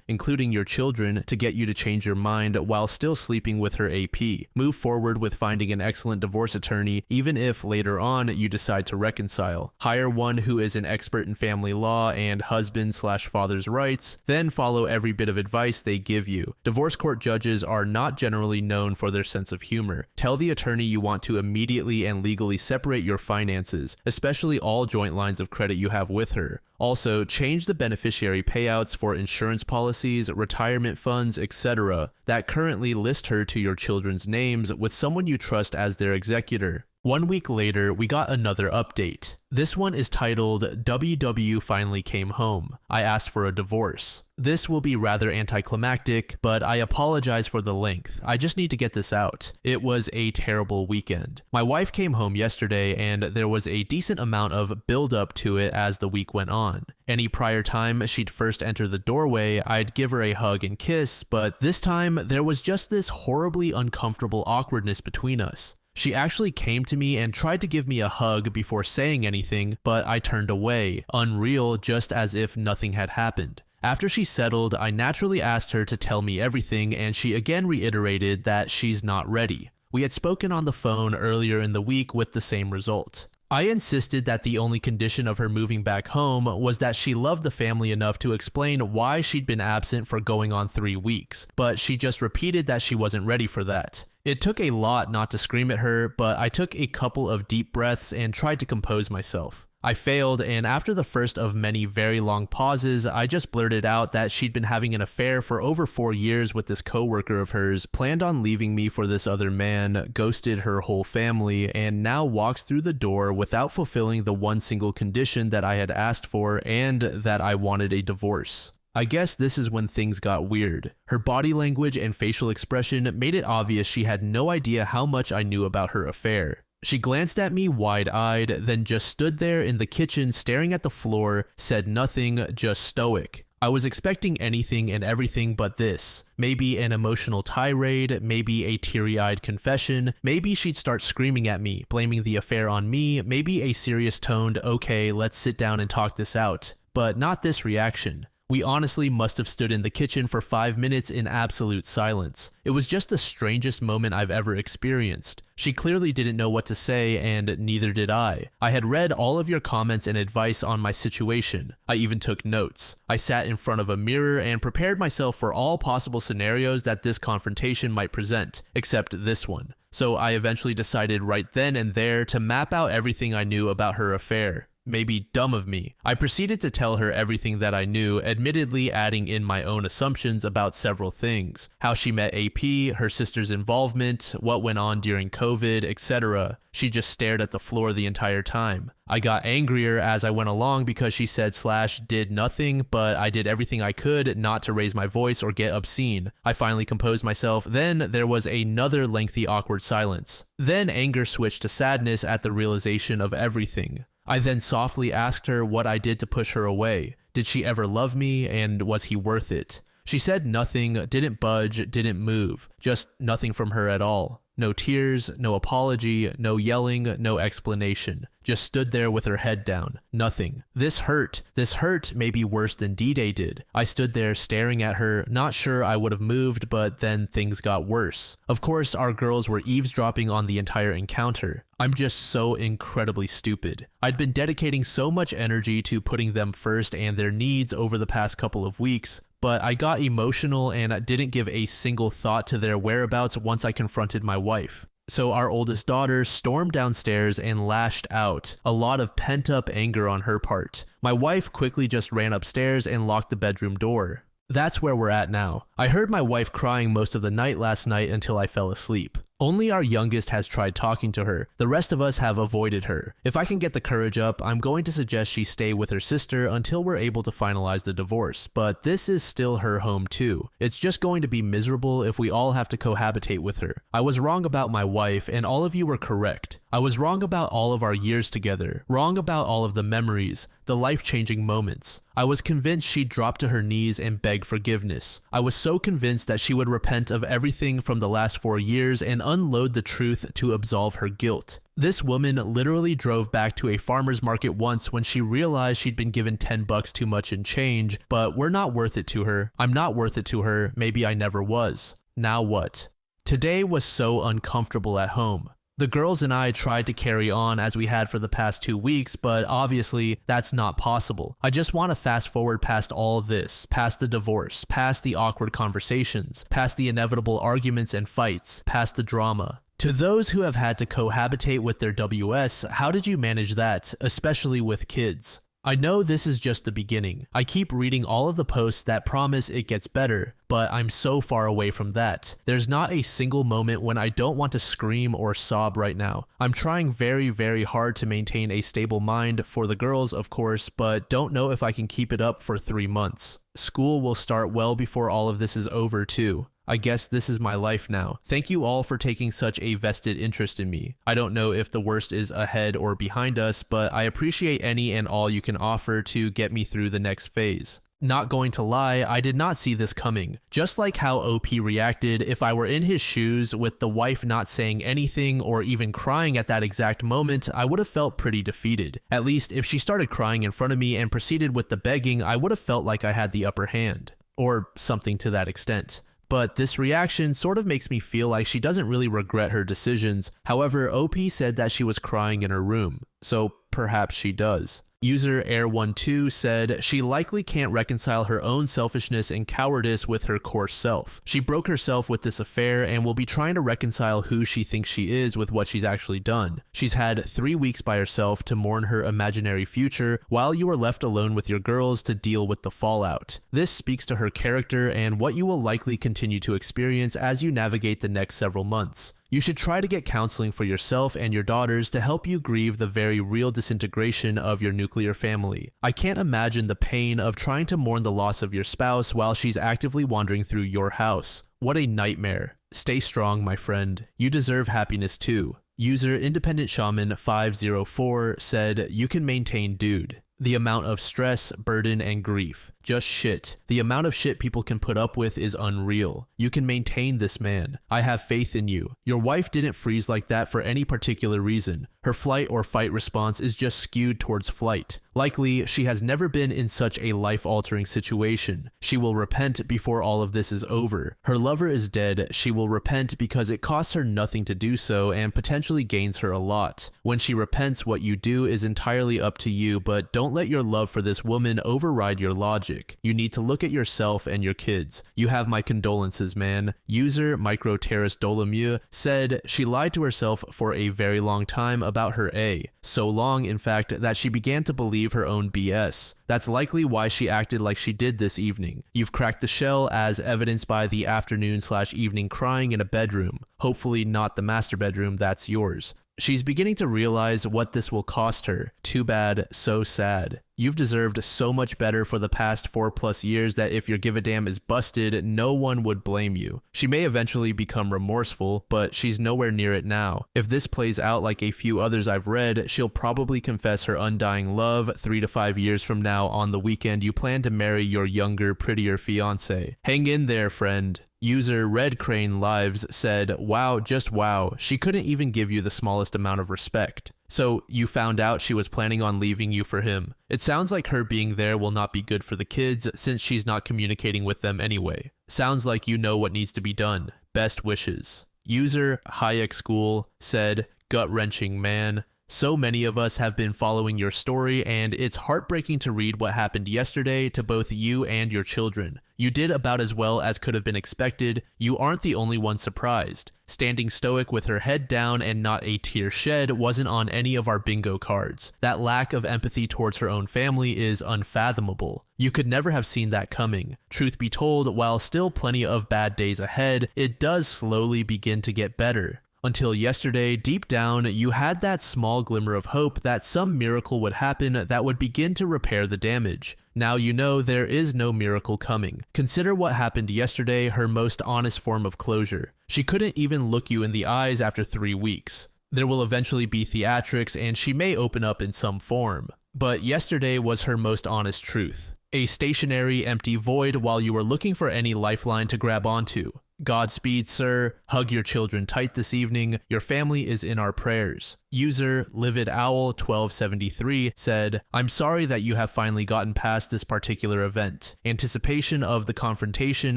including your children, to get you to change your mind while still sleeping with her AP. Move forward with finding an excellent divorce attorney, even if later on you decide to reconcile. Hire one who is an expert in family law and husband/father's rights, then follow every bit of advice they give you. Divorce court judges are not generally known for their sense of humor. Tell the attorney you want to immediately and legally separate your finances, especially all joint lines of credit you have with her. Also, change the beneficiary payouts for insurance policies, retirement funds, etc. that currently list her to your children's names with someone you trust as their executor. 1 week later, we got another update. This one is titled, WW finally came home. I asked for a divorce. This will be rather anticlimactic, but I apologize for the length. I just need to get this out. It was a terrible weekend. My wife came home yesterday and there was a decent amount of build-up to it as the week went on. Any prior time she'd first enter the doorway, I'd give her a hug and kiss, but this time there was just this horribly uncomfortable awkwardness between us. She actually came to me and tried to give me a hug before saying anything, but I turned away, unreal, just as if nothing had happened. After she settled, I naturally asked her to tell me everything, and she again reiterated that she's not ready. We had spoken on the phone earlier in the week with the same result. I insisted that the only condition of her moving back home was that she loved the family enough to explain why she'd been absent for going on 3 weeks, but she just repeated that she wasn't ready for that. It took a lot not to scream at her, but I took a couple of deep breaths and tried to compose myself. I failed, and after the first of many very long pauses, I just blurted out that she'd been having an affair for over 4 years with this coworker of hers, planned on leaving me for this other man, ghosted her whole family, and now walks through the door without fulfilling the one single condition that I had asked for and that I wanted a divorce. I guess this is when things got weird. Her body language and facial expression made it obvious she had no idea how much I knew about her affair. She glanced at me wide-eyed, then just stood there in the kitchen staring at the floor, said nothing, just stoic. I was expecting anything and everything but this. Maybe an emotional tirade, maybe a teary-eyed confession, maybe she'd start screaming at me, blaming the affair on me, maybe a serious-toned, okay, let's sit down and talk this out. But not this reaction. We honestly must have stood in the kitchen for 5 minutes in absolute silence. It was just the strangest moment I've ever experienced. She clearly didn't know what to say, and neither did I. I had read all of your comments and advice on my situation. I even took notes. I sat in front of a mirror and prepared myself for all possible scenarios that this confrontation might present, except this one. So I eventually decided right then and there to map out everything I knew about her affair. Maybe dumb of me. I proceeded to tell her everything that I knew, admittedly adding in my own assumptions about several things. How she met AP, her sister's involvement, what went on during COVID, etc. She just stared at the floor the entire time. I got angrier as I went along because she said / did nothing, but I did everything I could not to raise my voice or get obscene. I finally composed myself, then there was another lengthy awkward silence. Then anger switched to sadness at the realization of everything. I then softly asked her what I did to push her away. Did she ever love me, and was he worth it? She said nothing, didn't budge, didn't move, just nothing from her at all. No tears, no apology, no yelling, no explanation. Just stood there with her head down. Nothing. This hurt. This hurt maybe worse than D-Day did. I stood there staring at her, not sure I would have moved, but then things got worse. Of course, our girls were eavesdropping on the entire encounter. I'm just so incredibly stupid. I'd been dedicating so much energy to putting them first and their needs over the past couple of weeks, but I got emotional and didn't give a single thought to their whereabouts once I confronted my wife. So our oldest daughter stormed downstairs and lashed out, a lot of pent-up anger on her part. My wife quickly just ran upstairs and locked the bedroom door. That's where we're at now. I heard my wife crying most of the night last night until I fell asleep. Only our youngest has tried talking to her. The rest of us have avoided her. If I can get the courage up, I'm going to suggest she stay with her sister until we're able to finalize the divorce, but this is still her home too. It's just going to be miserable if we all have to cohabitate with her. I was wrong about my wife, and all of you were correct. I was wrong about all of our years together, wrong about all of the memories, the life-changing moments. I was convinced she'd drop to her knees and beg forgiveness. I was so convinced that she would repent of everything from the last 4 years and unload the truth to absolve her guilt. This woman literally drove back to a farmer's market once when she realized she'd been given $10 too much in change, but we're not worth it to her. I'm not worth it to her. Maybe I never was. Now what? Today was so uncomfortable at home. The girls and I tried to carry on as we had for the past 2 weeks, but obviously that's not possible. I just want to fast forward past all this, past the divorce, past the awkward conversations, past the inevitable arguments and fights, past the drama. To those who have had to cohabitate with their WS, how did you manage that, especially with kids? I know this is just the beginning. I keep reading all of the posts that promise it gets better, but I'm so far away from that. There's not a single moment when I don't want to scream or sob right now. I'm trying very, very hard to maintain a stable mind for the girls, of course, but don't know if I can keep it up for 3 months. School will start well before all of this is over too. I guess this is my life now. Thank you all for taking such a vested interest in me. I don't know if the worst is ahead or behind us, but I appreciate any and all you can offer to get me through the next phase. Not going to lie, I did not see this coming. Just like how OP reacted, if I were in his shoes with the wife not saying anything or even crying at that exact moment, I would have felt pretty defeated. At least if she started crying in front of me and proceeded with the begging, I would have felt like I had the upper hand. Or something to that extent. But this reaction sort of makes me feel like she doesn't really regret her decisions. However, OP said that she was crying in her room, so perhaps she does. User Air12 said she likely can't reconcile her own selfishness and cowardice with her core self. She broke herself with this affair and will be trying to reconcile who she thinks she is with what she's actually done. She's had 3 weeks by herself to mourn her imaginary future while you are left alone with your girls to deal with the fallout. This speaks to her character and what you will likely continue to experience as you navigate the next several months. You should try to get counseling for yourself and your daughters to help you grieve the very real disintegration of your nuclear family. I can't imagine the pain of trying to mourn the loss of your spouse while she's actively wandering through your house. What a nightmare. Stay strong, my friend. You deserve happiness too. User Independent Shaman 504 said, "You can maintain, dude. The amount of stress, burden, and grief. Just shit. The amount of shit people can put up with is unreal. You can maintain this, man. I have faith in you. Your wife didn't freeze like that for any particular reason. Her flight or fight response is just skewed towards flight. Likely, she has never been in such a life-altering situation. She will repent before all of this is over. Her lover is dead. She will repent because it costs her nothing to do so and potentially gains her a lot. When she repents, what you do is entirely up to you, but don't let your love for this woman override your logic. You need to look at yourself and your kids. You have my condolences, man." User Micro Terrace Dolomieu said she lied to herself for a very long time about her A. So long, in fact, that she began to believe her own BS. That's likely why she acted like she did this evening. You've cracked the shell as evidenced by the afternoon/evening crying in a bedroom. Hopefully not the master bedroom that's yours. She's beginning to realize what this will cost her. Too bad, so sad. You've deserved so much better for the past 4+ years that if your give a damn is busted, no one would blame you. She may eventually become remorseful, but she's nowhere near it now. If this plays out like a few others I've read, she'll probably confess her undying love 3 to 5 years from now on the weekend you plan to marry your younger, prettier fiancé. Hang in there, friend. User Red Crane Lives said, "Wow, just wow, she couldn't even give you the smallest amount of respect." So you found out she was planning on leaving you for him. It sounds like her being there will not be good for the kids since she's not communicating with them anyway. Sounds like you know what needs to be done. Best wishes. User Hayek School said, "Gut-wrenching, man. So many of us have been following your story, and it's heartbreaking to read what happened yesterday to both you and your children. You did about as well as could have been expected. You aren't the only one surprised. Standing stoic with her head down and not a tear shed wasn't on any of our bingo cards. That lack of empathy towards her own family is unfathomable. You could never have seen that coming. Truth be told, while still plenty of bad days ahead, it does slowly begin to get better. Until yesterday, deep down, you had that small glimmer of hope that some miracle would happen that would begin to repair the damage. Now you know there is no miracle coming. Consider what happened yesterday, her most honest form of closure. She couldn't even look you in the eyes after 3 weeks. There will eventually be theatrics and she may open up in some form. But yesterday was her most honest truth. A stationary, empty void while you were looking for any lifeline to grab onto. Godspeed, sir. Hug your children tight this evening. Your family is in our prayers. User LividOwl1273 said, I'm sorry that you have finally gotten past this particular event. Anticipation of the confrontation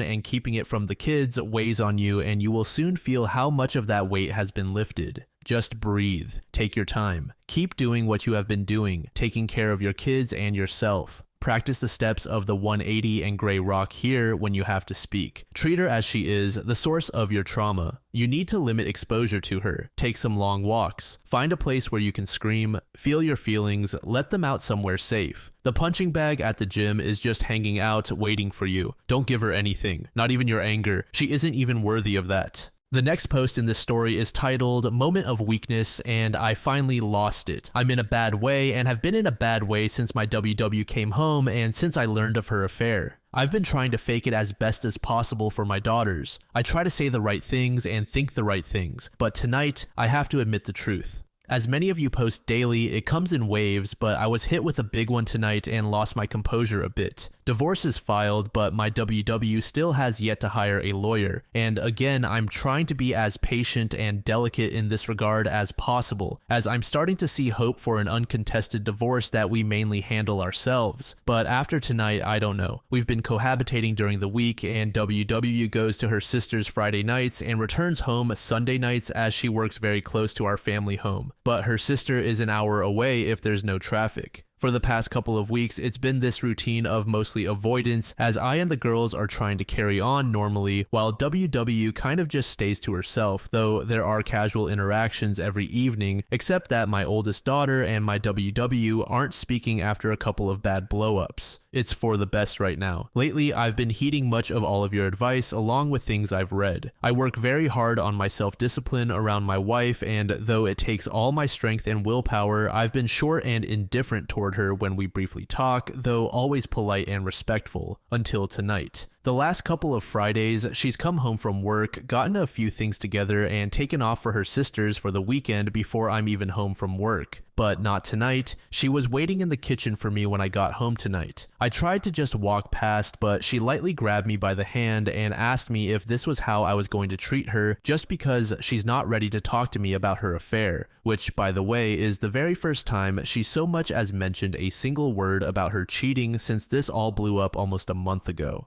and keeping it from the kids weighs on you, and you will soon feel how much of that weight has been lifted. Just breathe. Take your time. Keep doing what you have been doing, taking care of your kids and yourself. Practice the steps of the 180 and gray rock here when you have to speak. Treat her as she is, the source of your trauma. You need to limit exposure to her. Take some long walks. Find a place where you can scream, feel your feelings, let them out somewhere safe. The punching bag at the gym is just hanging out, waiting for you. Don't give her anything, not even your anger. She isn't even worthy of that. The next post in this story is titled Moment of Weakness, and I finally lost it. I'm in a bad way and have been in a bad way since my WW came home and since I learned of her affair. I've been trying to fake it as best as possible for my daughters. I try to say the right things and think the right things, but tonight I have to admit the truth. As many of you post daily, it comes in waves, but I was hit with a big one tonight and lost my composure a bit. Divorce is filed, but my WW still has yet to hire a lawyer, and again, I'm trying to be as patient and delicate in this regard as possible, as I'm starting to see hope for an uncontested divorce that we mainly handle ourselves. But after tonight, I don't know. We've been cohabitating during the week, and WW goes to her sister's Friday nights and returns home Sunday nights as she works very close to our family home. But her sister is an hour away if there's no traffic. For the past couple of weeks, it's been this routine of mostly avoidance as I and the girls are trying to carry on normally while WW kind of just stays to herself, though there are casual interactions every evening, except that my oldest daughter and my WW aren't speaking after a couple of bad blow-ups. It's for the best right now. Lately, I've been heeding much of all of your advice along with things I've read. I work very hard on my self-discipline around my wife, and though it takes all my strength and willpower, I've been short and indifferent toward her when we briefly talk, though always polite and respectful, until tonight. The last couple of Fridays, she's come home from work, gotten a few things together, and taken off for her sister's for the weekend before I'm even home from work. But not tonight. She was waiting in the kitchen for me when I got home tonight. I tried to just walk past, but she lightly grabbed me by the hand and asked me if this was how I was going to treat her just because she's not ready to talk to me about her affair, which, by the way, is the very first time she so much as mentioned a single word about her cheating since this all blew up almost a month ago.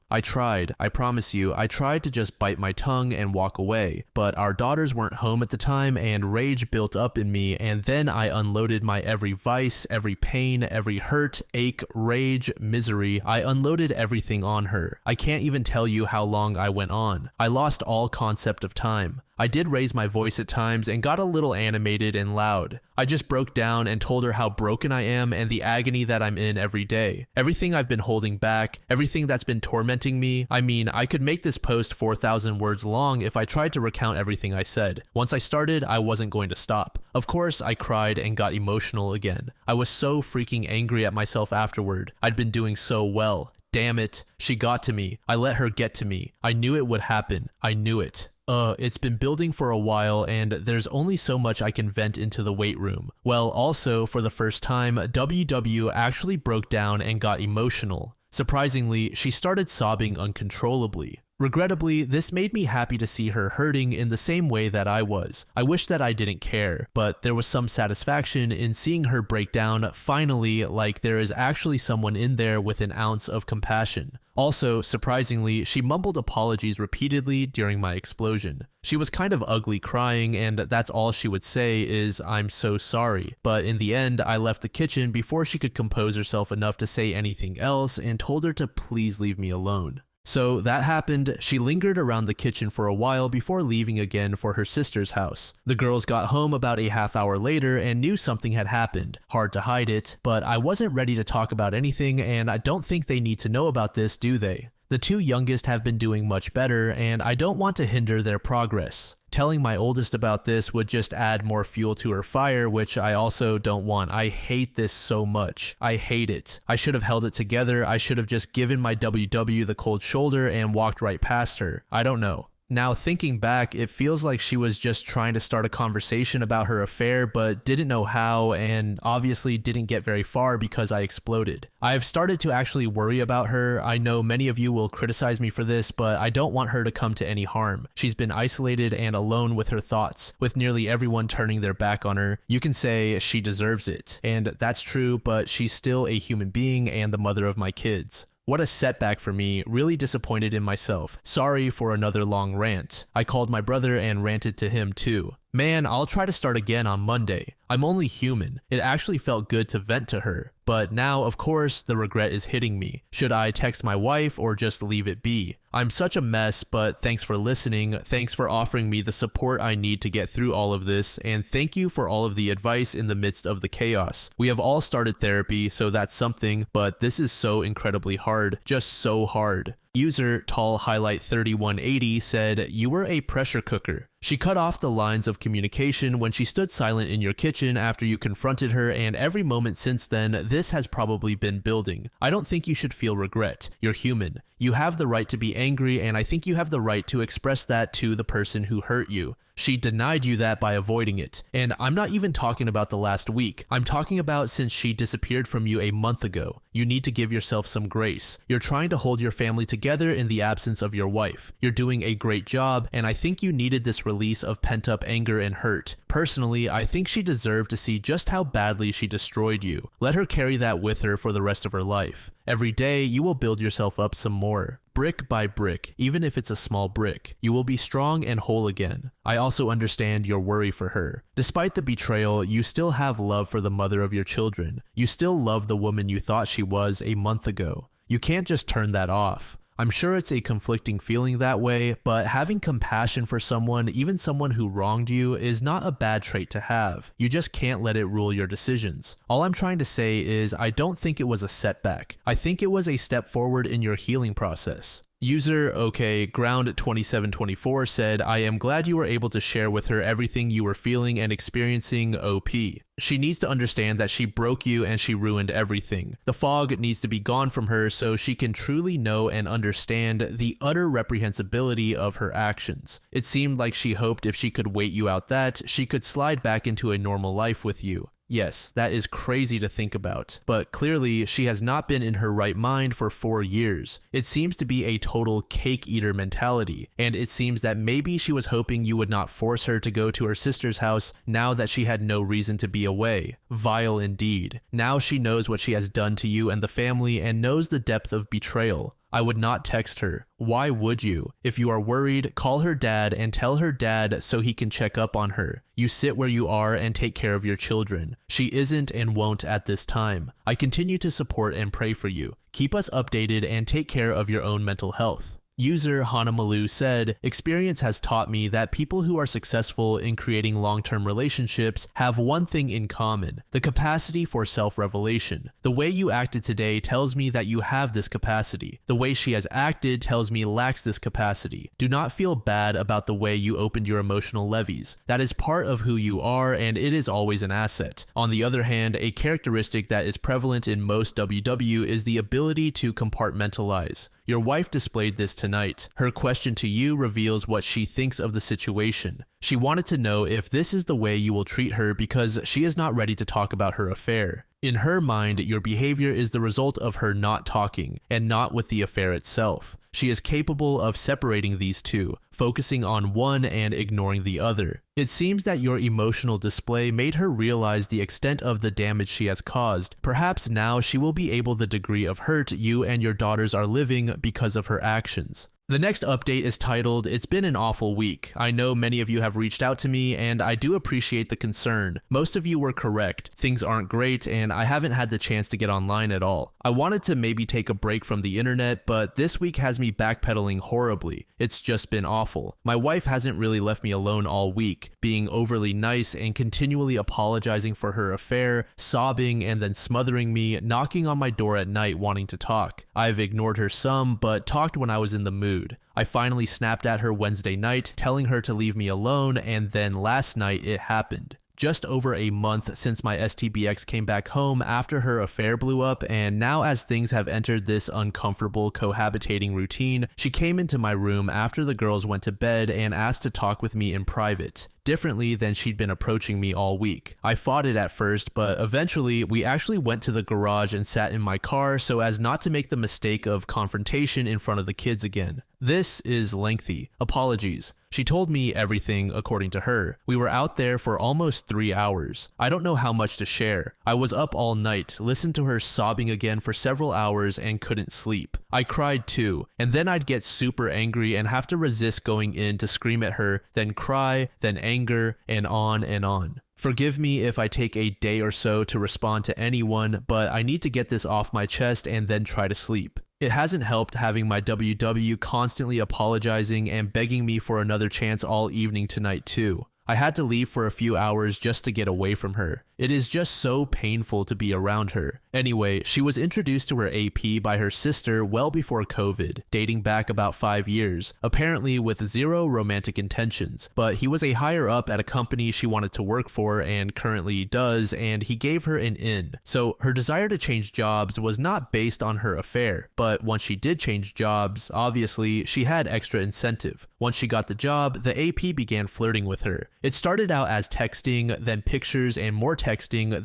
I promise you, I tried to just bite my tongue and walk away, but our daughters weren't home at the time and rage built up in me, and then I unloaded my every vice, every pain, every hurt, ache, rage, misery. I unloaded everything on her. I can't even tell you how long I went on. I lost all concept of time. I did raise my voice at times and got a little animated and loud. I just broke down and told her how broken I am and the agony that I'm in every day. Everything I've been holding back, everything that's been tormenting me. I mean, I could make this post 4,000 words long if I tried to recount everything I said. Once I started, I wasn't going to stop. Of course, I cried and got emotional again. I was so freaking angry at myself afterward. I'd been doing so well. Damn it. She got to me. I let her get to me. I knew it would happen. I knew it. It's been building for a while and there's only so much I can vent into the weight room. Well, also, for the first time, WW actually broke down and got emotional. Surprisingly, she started sobbing uncontrollably. Regrettably, this made me happy to see her hurting in the same way that I was. I wish that I didn't care, but there was some satisfaction in seeing her break down finally, like there is actually someone in there with an ounce of compassion. Also, surprisingly, she mumbled apologies repeatedly during my explosion. She was kind of ugly crying, and that's all she would say is, "I'm so sorry." But in the end, I left the kitchen before she could compose herself enough to say anything else and told her to please leave me alone. So that happened. She lingered around the kitchen for a while before leaving again for her sister's house. The girls got home about a half hour later and knew something had happened. Hard to hide it, but I wasn't ready to talk about anything, and I don't think they need to know about this, do they? The two youngest have been doing much better, and I don't want to hinder their progress. Telling my oldest about this would just add more fuel to her fire, which I also don't want. I hate this so much. I hate it. I should have held it together. I should have just given my WW the cold shoulder and walked right past her. I don't know. Now, thinking back, it feels like she was just trying to start a conversation about her affair, but didn't know how, and obviously didn't get very far because I exploded. I've started to actually worry about her. I know many of you will criticize me for this, but I don't want her to come to any harm. She's been isolated and alone with her thoughts, with nearly everyone turning their back on her. You can say she deserves it, and that's true, but she's still a human being and the mother of my kids. What a setback for me, really disappointed in myself. Sorry for another long rant. I called my brother and ranted to him too. Man, I'll try to start again on Monday. I'm only human. It actually felt good to vent to her. But now, of course, the regret is hitting me. Should I text my wife or just leave it be? I'm such a mess, but thanks for listening. Thanks for offering me the support I need to get through all of this, and thank you for all of the advice in the midst of the chaos. We have all started therapy, so that's something, but this is so incredibly hard. Just so hard. User 𝐜𝕂ING said, "You were a pressure cooker. She cut off the lines of communication when she stood silent in your kitchen after you confronted her, and every moment since then, this has probably been building. I don't think you should feel regret. You're human. You have the right to be angry, and I think you have the right to express that to the person who hurt you. She denied you that by avoiding it. And I'm not even talking about the last week. I'm talking about since she disappeared from you a month ago. You need to give yourself some grace. You're trying to hold your family together in the absence of your wife. You're doing a great job, and I think you needed this release of pent-up anger and hurt. Personally, I think she deserved to see just how badly she destroyed you. Let her carry that with her for the rest of her life. Every day, you will build yourself up some more. Brick by brick, even if it's a small brick. You will be strong and whole again. I also understand your worry for her. Despite the betrayal, you still have love for the mother of your children. You still love the woman you thought she was a month ago. You can't just turn that off. I'm sure it's a conflicting feeling that way, but having compassion for someone, even someone who wronged you, is not a bad trait to have. You just can't let it rule your decisions. All I'm trying to say is I don't think it was a setback. I think it was a step forward in your healing process. User Ground2724 said, "I am glad you were able to share with her everything you were feeling and experiencing, OP. She needs to understand that she broke you and she ruined everything. The fog needs to be gone from her so she can truly know and understand the utter reprehensibility of her actions. It seemed like she hoped if she could wait you out that she could slide back into a normal life with you. Yes, that is crazy to think about, but clearly she has not been in her right mind for 4 years. It seems to be a total cake eater mentality, and it seems that maybe she was hoping you would not force her to go to her sister's house now that she had no reason to be away. Vile indeed. Now she knows what she has done to you and the family and knows the depth of betrayal. I would not text her. Why would you? If you are worried, call her dad and tell her dad so he can check up on her. You sit where you are and take care of your children. She isn't and won't at this time. I continue to support and pray for you. Keep us updated and take care of your own mental health." User Hanamalu said, "Experience has taught me that people who are successful in creating long-term relationships have one thing in common, the capacity for self-revelation. The way you acted today tells me that you have this capacity. The way she has acted tells me lacks this capacity. Do not feel bad about the way you opened your emotional levees. That is part of who you are and it is always an asset. On the other hand, a characteristic that is prevalent in most WW is the ability to compartmentalize. Your wife displayed this tonight. Her question to you reveals what she thinks of the situation. She wanted to know if this is the way you will treat her because she is not ready to talk about her affair. In her mind, your behavior is the result of her not talking, and not with the affair itself. She is capable of separating these two, focusing on one and ignoring the other. It seems that your emotional display made her realize the extent of the damage she has caused. Perhaps now she will be able the degree of hurt you and your daughters are living because of her actions." The next update is titled, "It's been an awful week. I know many of you have reached out to me and I do appreciate the concern. Most of you were correct. Things aren't great and I haven't had the chance to get online at all. I wanted to maybe take a break from the internet, but this week has me backpedaling horribly. It's just been awful. My wife hasn't really left me alone all week, being overly nice and continually apologizing for her affair, sobbing and then smothering me, knocking on my door at night wanting to talk. I've ignored her some, but talked when I was in the mood. mood. I finally snapped at her Wednesday night, telling her to leave me alone, and then last night it happened. Just over a month since my STBX came back home after her affair blew up, and now as things have entered this uncomfortable cohabitating routine, she came into my room after the girls went to bed and asked to talk with me in private, differently than she'd been approaching me all week. I fought it at first, but eventually we actually went to the garage and sat in my car so as not to make the mistake of confrontation in front of the kids again. This is lengthy. Apologies. She told me everything according to her. We were out there for almost 3 hours. I don't know how much to share. I was up all night, listened to her sobbing again for several hours and couldn't sleep. I cried too, and then I'd get super angry and have to resist going in to scream at her, then cry, then anger, and on and on. Forgive me if I take a day or so to respond to anyone, but I need to get this off my chest and then try to sleep. It hasn't helped having my WW constantly apologizing and begging me for another chance all evening tonight too. I had to leave for a few hours just to get away from her. It is just so painful to be around her. Anyway, she was introduced to her AP by her sister well before COVID, dating back about 5 years, apparently with zero romantic intentions, but he was a higher up at a company she wanted to work for and currently does, and he gave her an in. So her desire to change jobs was not based on her affair, but once she did change jobs, obviously she had extra incentive. Once she got the job, the AP began flirting with her. It started out as texting, then pictures and more texting,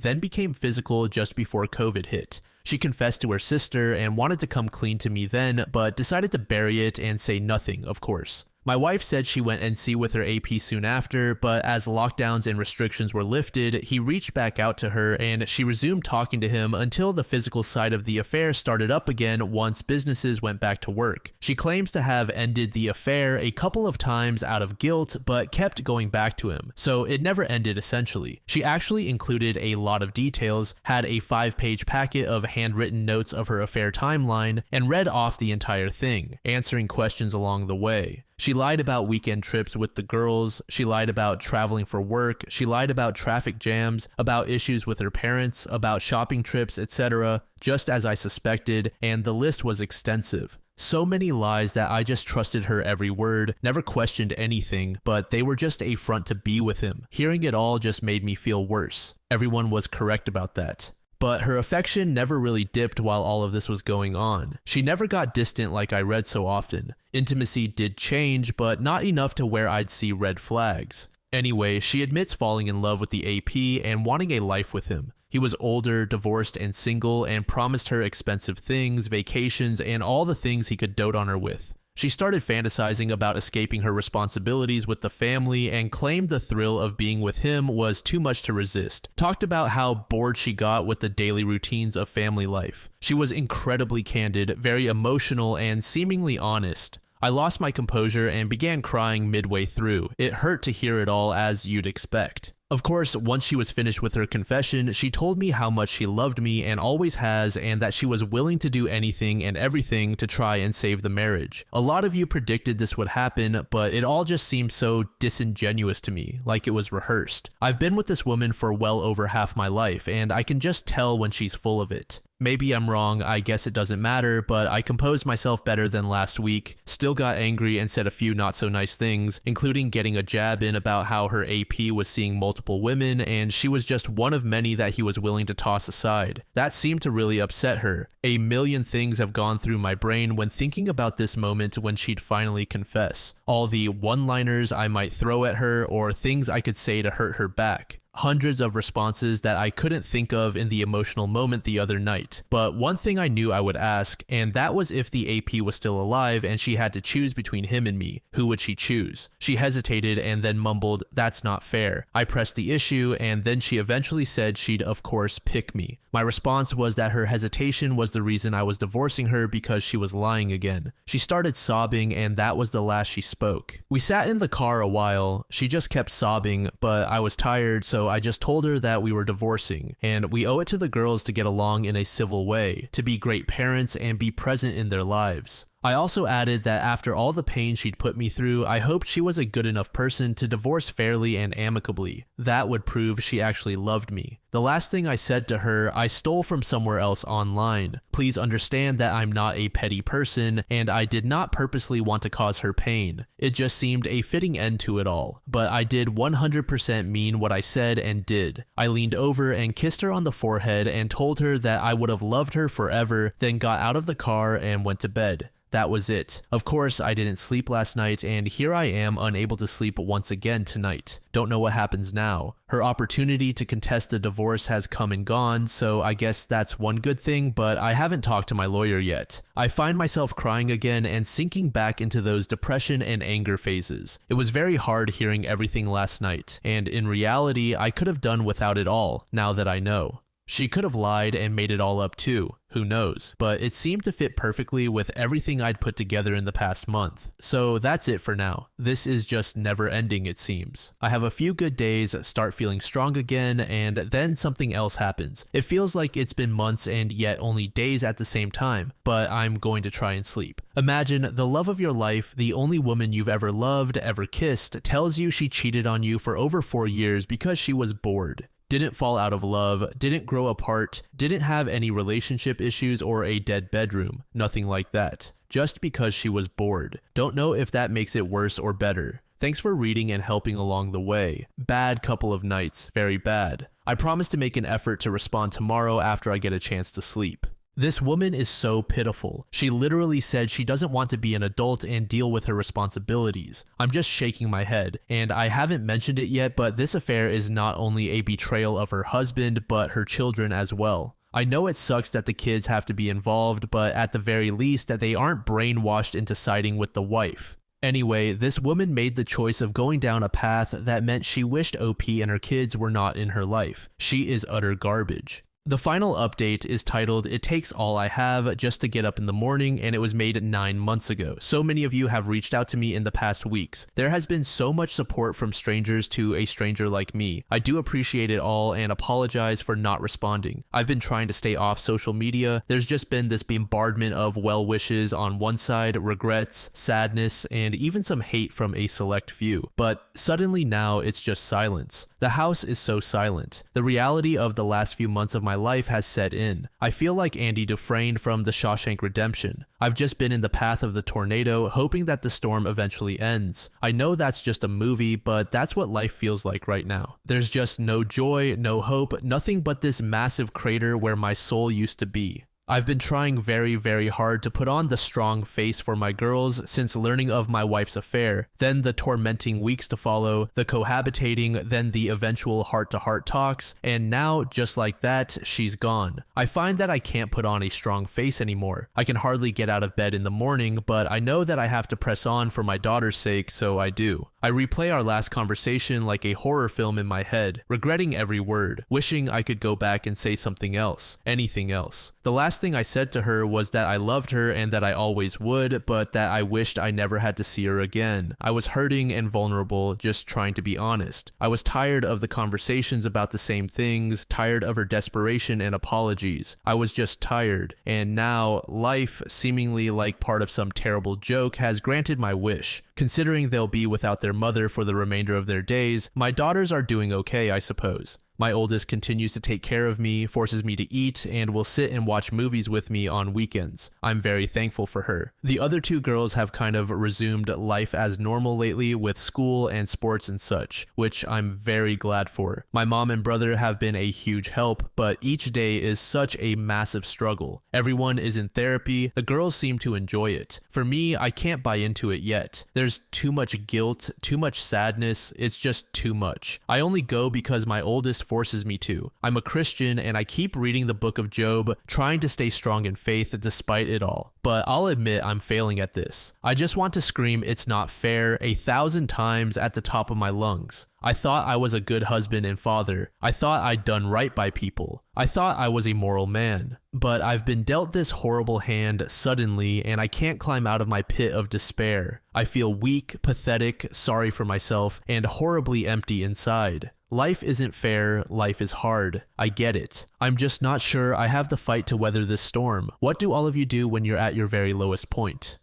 then became physical just before COVID hit. She confessed to her sister and wanted to come clean to me then, but decided to bury it and say nothing, of course. My wife said she went NC with her AP soon after, but as lockdowns and restrictions were lifted, he reached back out to her and she resumed talking to him until the physical side of the affair started up again once businesses went back to work. She claims to have ended the affair a couple of times out of guilt, but kept going back to him, so it never ended essentially. She actually included a lot of details, had a 5-page packet of handwritten notes of her affair timeline, and read off the entire thing, answering questions along the way. She lied about weekend trips with the girls, she lied about traveling for work, she lied about traffic jams, about issues with her parents, about shopping trips, etc., just as I suspected, and the list was extensive. So many lies that I just trusted her every word, never questioned anything, but they were just a front to be with him. Hearing it all just made me feel worse. Everyone was correct about that. But her affection never really dipped while all of this was going on. She never got distant like I read so often. Intimacy did change, but not enough to where I'd see red flags. Anyway, she admits falling in love with the AP and wanting a life with him. He was older, divorced, and single, and promised her expensive things, vacations, and all the things he could dote on her with. She started fantasizing about escaping her responsibilities with the family and claimed the thrill of being with him was too much to resist. Talked about how bored she got with the daily routines of family life. She was incredibly candid, very emotional, and seemingly honest. I lost my composure and began crying midway through. It hurt to hear it all, as you'd expect. Of course, once she was finished with her confession, she told me how much she loved me and always has, and that she was willing to do anything and everything to try and save the marriage. A lot of you predicted this would happen, but it all just seemed so disingenuous to me, like it was rehearsed. I've been with this woman for well over half my life, and I can just tell when she's full of it. Maybe I'm wrong, I guess it doesn't matter, but I composed myself better than last week, still got angry and said a few not so nice things, including getting a jab in about how her AP was seeing multiple women and she was just one of many that he was willing to toss aside. That seemed to really upset her. A million things have gone through my brain when thinking about this moment when she'd finally confess. All the one-liners I might throw at her or things I could say to hurt her back. Hundreds of responses that I couldn't think of in the emotional moment the other night. But one thing I knew I would ask, and that was if the AP was still alive and she had to choose between him and me, who would she choose? She hesitated and then mumbled, "That's not fair." I pressed the issue and then she eventually said she'd of course pick me. My response was that her hesitation was the reason I was divorcing her because she was lying again. She started sobbing and that was the last she spoke. We sat in the car a while. She just kept sobbing, but I was tired, so I just told her that we were divorcing, and we owe it to the girls to get along in a civil way, to be great parents and be present in their lives. I also added that after all the pain she'd put me through, I hoped she was a good enough person to divorce fairly and amicably. That would prove she actually loved me. The last thing I said to her, I stole from somewhere else online. Please understand that I'm not a petty person, and I did not purposely want to cause her pain. It just seemed a fitting end to it all. But I did 100% mean what I said and did. I leaned over and kissed her on the forehead and told her that I would have loved her forever, then got out of the car and went to bed. That was it. Of course, I didn't sleep last night, and here I am unable to sleep once again tonight. Don't know what happens now. Her opportunity to contest the divorce has come and gone, so I guess that's one good thing, but I haven't talked to my lawyer yet. I find myself crying again and sinking back into those depression and anger phases. It was very hard hearing everything last night, and in reality, I could have done without it all, now that I know. She could have lied and made it all up too, who knows, but it seemed to fit perfectly with everything I'd put together in the past month. So that's it for now. This is just never ending, it seems. I have a few good days, start feeling strong again, and then something else happens. It feels like it's been months and yet only days at the same time, but I'm going to try and sleep. Imagine the love of your life, the only woman you've ever loved, ever kissed, tells you she cheated on you for over 4 years because she was bored. Didn't fall out of love, didn't grow apart, didn't have any relationship issues or a dead bedroom, nothing like that. Just because she was bored. Don't know if that makes it worse or better. Thanks for reading and helping along the way. Bad couple of nights, very bad. I promise to make an effort to respond tomorrow after I get a chance to sleep. This woman is so pitiful. She literally said she doesn't want to be an adult and deal with her responsibilities. I'm just shaking my head, and I haven't mentioned it yet, but this affair is not only a betrayal of her husband, but her children as well. I know it sucks that the kids have to be involved, but at the very least that they aren't brainwashed into siding with the wife. Anyway, this woman made the choice of going down a path that meant she wished OP and her kids were not in her life. She is utter garbage. The final update is titled, "It Takes All I Have Just to Get Up in the Morning," and it was made 9 months ago. So many of you have reached out to me in the past weeks. There has been so much support from strangers to a stranger like me. I do appreciate it all and apologize for not responding. I've been trying to stay off social media. There's just been this bombardment of well wishes on one side, regrets, sadness, and even some hate from a select few. But suddenly now it's just silence. The house is so silent. The reality of the last few months of my life has set in. I feel like Andy Dufresne from The Shawshank Redemption. I've just been in the path of the tornado, hoping that the storm eventually ends. I know that's just a movie, but that's what life feels like right now. There's just no joy, no hope, nothing but this massive crater where my soul used to be. I've been trying very, very hard to put on the strong face for my girls since learning of my wife's affair, then the tormenting weeks to follow, the cohabitating, then the eventual heart-to-heart talks, and now, just like that, she's gone. I find that I can't put on a strong face anymore. I can hardly get out of bed in the morning, but I know that I have to press on for my daughter's sake, so I do. I replay our last conversation like a horror film in my head, regretting every word, wishing I could go back and say something else, anything else. The last thing I said to her was that I loved her and that I always would, but that I wished I never had to see her again. I was hurting and vulnerable, just trying to be honest. I was tired of the conversations about the same things, tired of her desperation and apologies. I was just tired, and now life, seemingly like part of some terrible joke, has granted my wish. Considering they'll be without their mother for the remainder of their days, my daughters are doing okay, I suppose. My oldest continues to take care of me, forces me to eat, and will sit and watch movies with me on weekends. I'm very thankful for her. The other two girls have kind of resumed life as normal lately with school and sports and such, which I'm very glad for. My mom and brother have been a huge help, but each day is such a massive struggle. Everyone is in therapy. The girls seem to enjoy it. For me, I can't buy into it yet. There's too much guilt, too much sadness. It's just too much. I only go because my oldest forces me to. I'm a Christian and I keep reading the book of Job, trying to stay strong in faith despite it all. But I'll admit I'm failing at this. I just want to scream "it's not fair" 1,000 times at the top of my lungs. I thought I was a good husband and father. I thought I'd done right by people. I thought I was a moral man. But I've been dealt this horrible hand suddenly, and I can't climb out of my pit of despair. I feel weak, pathetic, sorry for myself, and horribly empty inside. Life isn't fair, life is hard. I get it. I'm just not sure I have the fight to weather this storm. What do all of you do when you're at your very lowest point?